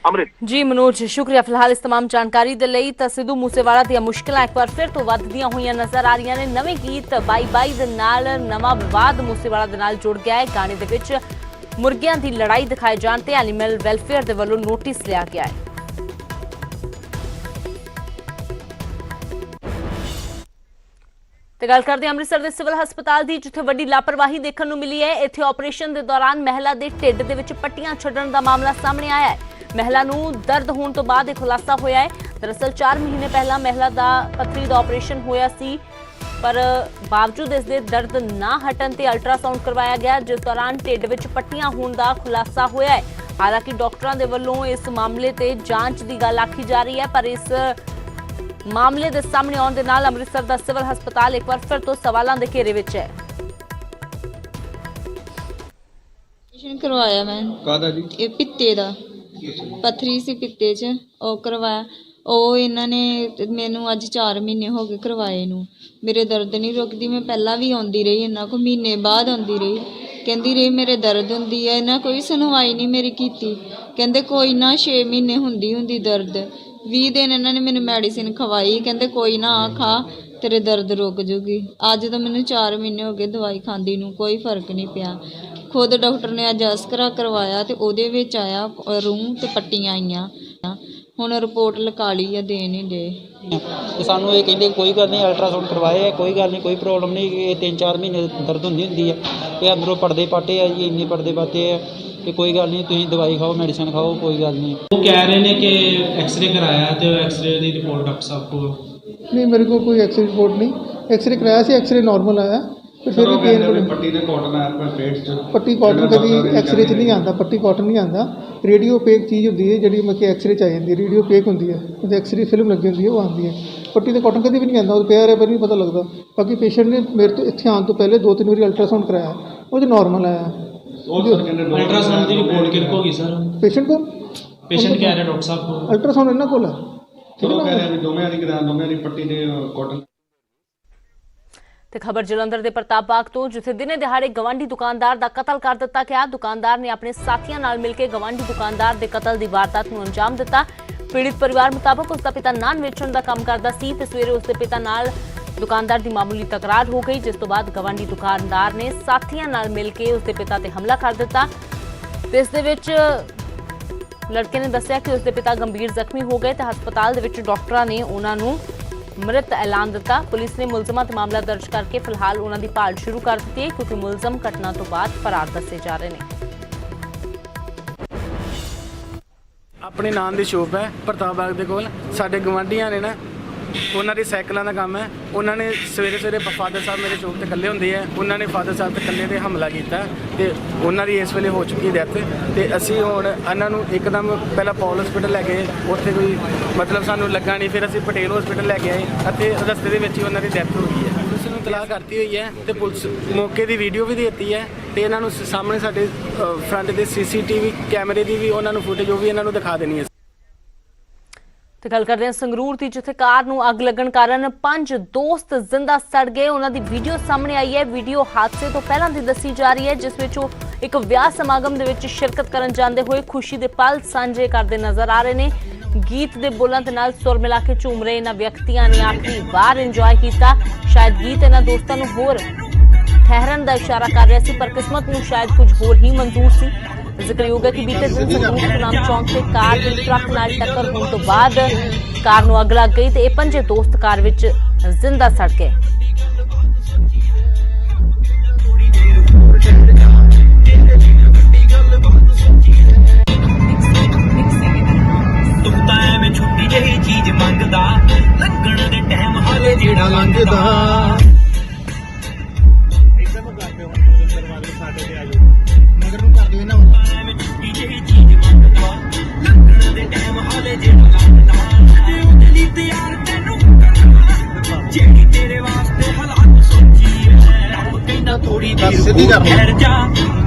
अमृत जी मनोज, शुक्रिया फिलहाल इस तमाम जानकारी दे लई। तां सिद्धू मूसेवाला ਦੀਆਂ ਮੁਸ਼ਕਲਾਂ ਇੱਕ ਵਾਰ ਫਿਰ ਤੋਂ ਵੱਧਦੀਆਂ ਹੋਈਆਂ ਨਜ਼ਰ ਆ ਰਹੀਆਂ ਨੇ। ਨਵੇਂ ਗੀਤ ਬਾਈ ਬਾਈ ਦੇ ਨਾਲ ਨਵਾਂ ਵਿਵਾਦ ਮੂਸੇਵਾਲਾ ਦੇ ਨਾਲ ਜੁੜ ਗਿਆ ਹੈ। ਗਾਣੇ ਦੇ ਵਿੱਚ ਮੁਰਗਿਆਂ ਦੀ ਲੜਾਈ ਦਿਖਾਏ ਜਾਣ ਤੇ ਐਨੀਮਲ ਵੈਲਫੇਅਰ ਦੇ ਵੱਲੋਂ ਨੋਟਿਸ ਲਿਆ ਗਿਆ ਹੈ। ਤੇ ਗੱਲ ਕਰਦੇ ਹਾਂ ਅੰਮ੍ਰਿਤਸਰ ਦੇ ਸਿਵਲ ਹਸਪਤਾਲ ਦੀ, ਜਿੱਥੇ ਵੱਡੀ ਲਾਪਰਵਾਹੀ ਦੇਖਣ ਨੂੰ ਮਿਲੀ ਹੈ। ਇੱਥੇ ਆਪਰੇਸ਼ਨ ਦੇ ਦੌਰਾਨ ਮਹਿਲਾ ਦੇ ਢਿੱਡ ਦੇ ਵਿੱਚ ਪੱਟੀਆਂ ਛੱਡਣ ਦਾ ਮਾਮਲਾ ਸਾਹਮਣੇ ਆਇਆ ਹੈ। ਮਹਿਲਾ ਨੂੰ ਦਰਦ ਹੋਣ ਤੋਂ ਬਾਅਦ ਇਹ ਖੁਲਾਸਾ ਹੋਇਆ ਹੈ। ਦਰਅਸਲ 4 ਮਹੀਨੇ ਪਹਿਲਾਂ ਮਹਿਲਾ ਦਾ ਪੱਥਰੀ ਦਾ ਆਪਰੇਸ਼ਨ ਹੋਇਆ ਸੀ, ਪਰ ਬਾਵਜੂਦ ਇਸ ਦੇ ਦਰਦ ਨਾ ਹਟਣ ਤੇ ਅਲਟਰਾਸਾਊਂਡ ਕਰਵਾਇਆ ਗਿਆ, ਜਿਸ ਦੌਰਾਨ ਢਿੱਡ ਵਿੱਚ ਪੱਟੀਆਂ ਹੋਣ ਦਾ ਖੁਲਾਸਾ ਹੋਇਆ ਹੈ। ਹਾਲਾਂਕਿ ਡਾਕਟਰਾਂ ਦੇ ਵੱਲੋਂ ਇਸ ਮਾਮਲੇ ਤੇ ਜਾਂਚ ਦੀ ਗੱਲ ਆਖੀ ਜਾ ਰਹੀ ਹੈ, ਪਰ ਇਸ ਮਾਮਲੇ ਦੇ ਸਾਹਮਣੇ ਆਉਣ ਦੇ ਨਾਲ ਅੰਮ੍ਰਿਤਸਰ ਦਾ ਸਿਵਲ ਹਸਪਤਾਲ ਇੱਕ ਵਾਰ ਫਿਰ ਤੋਂ ਸਵਾਲਾਂ ਦੇ ਘੇਰੇ ਵਿੱਚ ਹੈ। ਕਰਵਾਇਆ ਮੈਂ ਕਾਹਦਾ ਜੀ? ਇਹ ਪਿੱਤੇ ਦਾ ਪੱਥਰੀ ਸੀ ਪਿੱਤੇ 'ਚ, ਉਹ ਕਰਵਾਇਆ। ਉਹ ਇਹਨਾਂ ਨੇ ਮੈਨੂੰ ਅੱਜ 4 ਮਹੀਨੇ ਹੋ ਗਏ ਕਰਵਾਏ ਨੂੰ। ਮੇਰੇ ਦਰਦ ਨਹੀਂ ਰੁਕਦੀ, ਮੈਂ ਪਹਿਲਾਂ ਵੀ ਆਉਂਦੀ ਰਹੀ, ਇਹਨਾਂ ਕੋਲ ਮਹੀਨੇ ਬਾਅਦ ਆਉਂਦੀ ਰਹੀ, ਕਹਿੰਦੀ ਰਹੀ ਮੇਰੇ ਦਰਦ ਹੁੰਦੀ ਹੈ। ਇਹਨਾਂ ਕੋਈ ਸੁਣਵਾਈ ਨਹੀਂ ਮੇਰੀ ਕੀਤੀ, ਕਹਿੰਦੇ ਕੋਈ ਨਾ 6 ਮਹੀਨੇ ਹੁੰਦੀ ਦਰਦ। 20 ਦਿਨ ਇਹਨਾਂ ਨੇ ਮੈਨੂੰ ਮੈਡੀਸਿਨ ਖਵਾਈ, ਕਹਿੰਦੇ ਕੋਈ ਨਾ ਆ ਖਾ ਤੇਰੇ ਦਰਦ ਰੁਕ ਜੂਗੀ। ਅੱਜ ਤਾਂ ਮੈਨੂੰ 4 ਮਹੀਨੇ ਹੋ ਗਏ ਦਵਾਈ ਖਾਂਦੀ ਨੂੰ, ਕੋਈ ਫਰਕ ਨਹੀਂ ਪਿਆ। ਖੁਦ ਡਾਕਟਰ ਨੇ ਅੱਜ ਅਸਕਰਾ ਕਰਵਾਇਆ ਤੇ ਉਹਦੇ ਵਿੱਚ ਆਇਆ ਰੂੰ ਤੇ ਪੱਟੀਆਂ ਆਈਆਂ। ਹੁਣ ਰਿਪੋਰਟ ਲਿਖਾ ਲਈ ਆ, ਦੇ ਨਹੀਂ ਦੇ ਤੇ ਸਾਨੂੰ ਇਹ ਕਹਿੰਦੇ ਕੋਈ ਗੱਲ ਨਹੀਂ, ਅਲਟਰਾਸਾਊਂਡ ਕਰਵਾਏ, ਕੋਈ ਗੱਲ ਨਹੀਂ, ਕੋਈ ਪ੍ਰੋਬਲਮ ਨਹੀਂ। ਇਹ 3-4 ਮਹੀਨੇ ਦਰਦ ਹੁੰਦੀ ਹੈ। ਇਹ ਅੰਦਰੋਂ ਪਰਦੇ ਪਾਟੇ ਆ ਜੀ, ਇੰਨੇ ਪਰਦੇ ਪਾਟੇ ਆ ਕਿ ਕੋਈ ਗੱਲ ਨਹੀਂ, ਤੁਸੀਂ ਦਵਾਈ ਖਾਓ, ਮੈਡੀਸਨ ਖਾਓ, ਕੋਈ ਗੱਲ ਨਹੀਂ। ਉਹ ਕਹਿ ਰਹੇ ਨੇ ਕਿ ਐਕਸਰੇ ਕਰਾਇਆ ਤੇ ਐਕਸਰੇ ਦੀ ਰਿਪੋर्ट डॉक्टर साहब को नहीं, मेरे को कोई एक्सरे रिपोर्ट नहीं। एक्सरे कराया से एक्सरे नॉर्मल आया, पर फिर भी पेन पट्टी ने कॉटन आया पर पेट च पट्टी कॉटन कभी एक्सरे च नहीं आता, पट्टी कॉटन नहीं आता। रेडियो पेक चीज़ होती है जी, मतलब एक्सरे च आ जाती है, रेडियो पेक होती है, तो एक्सरे फिल्म लगी होती है, वो आती है। पट्टी तो कॉटन कभी भी नहीं आता, वो प्यार है पर नहीं पता लगता। बाकी पेशेंट ने मेरे तो इतने आने तो पहले 2-3 बार अल्ट्रासाउंड कराया, वो जो नॉर्मल आया। अल्ट्रासाउंड की रिपोर्ट किनको होगी सर? पेशेंट को, पेशेंट कह रहे डॉक्टर साहब को अल्ट्रासाउंड इन्होंने को है। ਤੇ ਖਬਰ ਜਲੰਧਰ ਦੇ ਪ੍ਰਤਾਪ ਬਾਗ ਤੋਂ, ਜਿੱਥੇ ਦਿਨੇ ਦਿਹਾੜੇ ਗਵਾਂਢੀ ਦੁਕਾਨਦਾਰ ਦਾ ਕਤਲ ਕਰ ਦਿੱਤਾ ਗਿਆ। ਦੁਕਾਨਦਾਰ ਨੇ ਆਪਣੇ ਸਾਥੀਆਂ ਨਾਲ ਮਿਲ ਕੇ ਗਵਾਂਢੀ ਦੁਕਾਨਦਾਰ ਦੇ ਕਤਲ ਦੀ ਵਾਰਦਾਤ ਨੂੰ ਅੰਜਾਮ ਦਿੱਤਾ। ਪੀੜਿਤ ਪਰਿਵਾਰ ਮੁਤਾਬਕ ਉਸ ਦਾ ਪਿਤਾ ਨਾਨ ਵੇਚਣ ਦਾ ਕੰਮ ਕਰਦਾ ਸੀ ਤੇ ਸਵੇਰੇ ਉਸ ਦੇ ਪਿਤਾ ਨਾਲ ਦੁਕਾਨਦਾਰ ਦੀ ਮਾਮੂਲੀ ਤਕਰਾਰ ਹੋ ਗਈ, ਜਿਸ ਤੋਂ ਬਾਅਦ ਗਵਾਂਢੀ ਦੁਕਾਨਦਾਰ ਨੇ ਸਾਥੀਆਂ ਨਾਲ ਮਿਲ ਕੇ ਉਸ ਦੇ ਪਿਤਾ ਤੇ ਹਮਲਾ ਕਰ ਦਿੱਤਾ। ਤੇ ਇਸ ਦੇ ਵਿੱਚ ਲੜਕੇ ਨੇ ਦੱਸਿਆ ਕਿ ਉਸ ਦੇ ਪਿਤਾ ਗੰਭੀਰ ਜ਼ਖਮੀ ਹੋ ਗਏ ਤੇ ਹਸਪਤਾਲ ਦੇ ਵਿੱਚ ਡਾਕਟਰਾਂ ਨੇ ਉਹਨਾਂ ਨੂੰ ਮ੍ਰਿਤ ਐਲਾਨ ਦਿੱਤਾ। ਪੁਲਿਸ ਨੇ ਮੁਲਜ਼ਮਾਂ ਤੇ ਮਾਮਲਾ ਦਰਜ ਕਰਕੇ ਫਿਲਹਾਲ ਉਹਨਾਂ ਦੀ ਭਾਲ ਸ਼ੁਰੂ ਕਰ ਦਿੱਤੀ ਹੈ, ਕਿਉਂਕਿ ਮੁਲਜ਼ਮ ਘਟਨਾ ਤੋਂ ਬਾਅਦ ਫਰਾਰ ਦੱਸੇ ਜਾ ਰਹੇ ਨੇ। ਆਪਣੇ ਨਾਂ ਦੀ ਸ਼ੋਪ ਹੈ ਪ੍ਰਤਾਪ ਬਾਗ ਦੇ ਕੋਲ। ਸਾਡੇ ਗਵਾਂਢੀਆਂ ਨੇ ਨਾ, ਉਹਨਾਂ ਦੀ ਸਾਈਕਲਾਂ ਦਾ ਕੰਮ ਹੈ। ਉਹਨਾਂ ਨੇ ਸਵੇਰੇ ਫਾਦਰ ਸਾਹਿਬ ਮੇਰੇ ਚੌਕ ਤੇ ਇਕੱਲੇ ਹੁੰਦੇ ਆ, ਉਹਨਾਂ ਨੇ ਫਾਦਰ ਸਾਹਿਬ ਤੇ ਇਕੱਲੇ ਤੇ ਹਮਲਾ ਕੀਤਾ ਤੇ ਉਹਨਾਂ ਦੀ ਇਸ ਵੇਲੇ ਹੋ ਚੁੱਕੀ ਡੈਥ। ਤੇ ਅਸੀਂ ਹੁਣ ਇਹਨਾਂ ਨੂੰ ਇੱਕਦਮ ਪਹਿਲਾਂ ਪੌਲ ਹਸਪੀਟਲ ਲੈ ਗਏ, ਉੱਥੇ ਕੋਈ ਮਤਲਬ ਸਾਨੂੰ ਲੱਗਾ ਨਹੀਂ, ਫਿਰ ਅਸੀਂ ਪਟੇਲ ਹਸਪੀਟਲ ਲੈ ਕੇ ਆਏ ਅਤੇ ਰਸਤੇ ਦੇ ਵਿੱਚ ਹੀ ਉਹਨਾਂ ਦੀ ਡੈਥ ਹੋ ਗਈ ਹੈ। ਪੁਲਿਸ ਨੂੰ ਇਤਲਾਹ ਕਰਤੀ ਹੋਈ ਹੈ ਤੇ ਪੁਲਿਸ ਮੌਕੇ ਦੀ ਵੀਡੀਓ ਵੀ ਦੇ ਦਿੱਤੀ ਹੈ ਤੇ ਇਹਨਾਂ ਨੂੰ ਸਾਹਮਣੇ ਸਾਡੇ ਫਰੰਟ ਦੇ CCTV ਕੈਮਰੇ ਦੀ ਵੀ ਉਹਨਾਂ ਨੂੰ ਫੁਟੇਜ ਉਹ ਵੀ ਇਹਨਾਂ ਨੂੰ ਦਿਖਾ ਦੇਣੀ ਹੈ। ਤੇ ਗੱਲ ਕਰਦੇ ਹਾਂ ਸੰਗਰੂਰ ਦੀ, ਜਿੱਥੇ ਕਾਰ ਨੂੰ ਅੱਗ ਲੱਗਣ ਕਾਰਨ 5 ਦੋਸਤ ਜ਼ਿੰਦਾ ਸੜ ਗਏ। ਉਹਨਾਂ ਦੀ ਵੀਡੀਓ ਸਾਹਮਣੇ ਆਈ ਹੈ। ਵੀਡੀਓ ਹਾਦਸੇ ਤੋਂ ਪਹਿਲਾਂ ਦੀ ਦੱਸੀ ਜਾ ਰਹੀ ਹੈ, ਜਿਸ ਵਿੱਚ ਉਹ ਇੱਕ ਵਿਆਹ ਸਮਾਗਮ ਦੇ ਵਿੱਚ ਸ਼ਿਰਕਤ ਕਰਨ ਜਾਂਦੇ ਹੋਏ ਖੁਸ਼ੀ ਦੇ ਪਲ ਸਾਂਝੇ ਕਰਦੇ ਨਜ਼ਰ ਆ ਰਹੇ ਨੇ। ਗੀਤ ਦੇ ਬੋਲਾਂ ਦੇ ਨਾਲ ਸੁਰ ਮਿਲਾ ਕੇ ਝੂਮ ਰਹੇ ਇਹਨਾਂ ਵਿਅਕਤੀਆਂ ਨੇ ਆਖਰੀ ਵਾਰ ਇੰਜੋਏ ਕੀਤਾ। ਸ਼ਾਇਦ ਗੀਤ ਇਹਨਾਂ ਦੋਸਤਾਂ ਨੂੰ ਹੋਰ ਠਹਿਰਨ ਦਾ ਇਸ਼ਾਰਾ ਕਰ ਰਿਹਾ ਸੀ, ਪਰ ਕਿਸਮਤ ਨੂੰ ਸ਼ਾਇਦ ਕੁਝ ਹੋਰ ਹੀ ਮਨਜ਼ੂਰ ਸੀ। ਜ਼ਿਕਰਯੋਗ ਹੈ ਕਿ ਬੀਤੇ ਦਿਨ ਸੰਗਰੂਰ ਸੁਨਾਮ ਚੌਂਕ ਤੇ ਕਾਰ ਦੀ ਟਰੱਕ ਨਾਲ ਟੱਕਰ ਹੋਣ ਤੋਂ ਬਾਅਦ ਕਾਰ ਨੂੰ ਅੱਗ ਲੱਗ ਗਈ ਤੇ ਇਹ ਪੰਜੇ ਦੋਸਤ ਕਾਰ ਵਿੱਚ ਜ਼ਿੰਦਾ ਸੜ ਗਏ। ਛੁੱਟੀ ਜਿਹੀ ਚੀਜ਼ ਮੰਗਦਾ ਲੰਘਣ ਦੇ ਟਾਈਮ ਹਾਲੇ ਜਿਹੜਾ ਲੰਘਦਾ ਇੱਕਦਮ ਕਰਦੇ ਹੁਣ ਦਰਵਾਜ਼ੇ ਸਾਡੇ ਤੇ ਆ ਜਾਓ ਮਗਰ ਨੂੰ ਕਰ ਦਿਓ ਇਹਨਾਂ ਨੂੰ ਛੁੱਟੀ ਜਿਹੀ ਚੀਜ਼ ਮੰਗਦਾ ਲੰਘਣ ਦੇ ਟਾਈਮ ਹਾਲੇ ਜਿਹੜਾ ਲੰਘਦਾ ਜੇ ਉਹਦੇ ਲਈ ਤਿਆਰ ਤੈਨੂੰ ਕਰਨਾ ਜਿਹੜੀ ਤੇਰੇ ਵਾਸਤੇ ਹਾਲਾਤ ਸੋਚੀ ਹੈ ਰੱਬ ਕਹਿੰਦਾ ਥੋੜੀ ਦੇਰ ਠਹਿਰ ਜਾ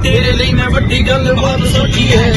ਤੇਰੇ ਲਈ ਮੈਂ ਵੱਡੀ ਗੱਲ ਬਾਤ ਸੋਚੀ ਹੈ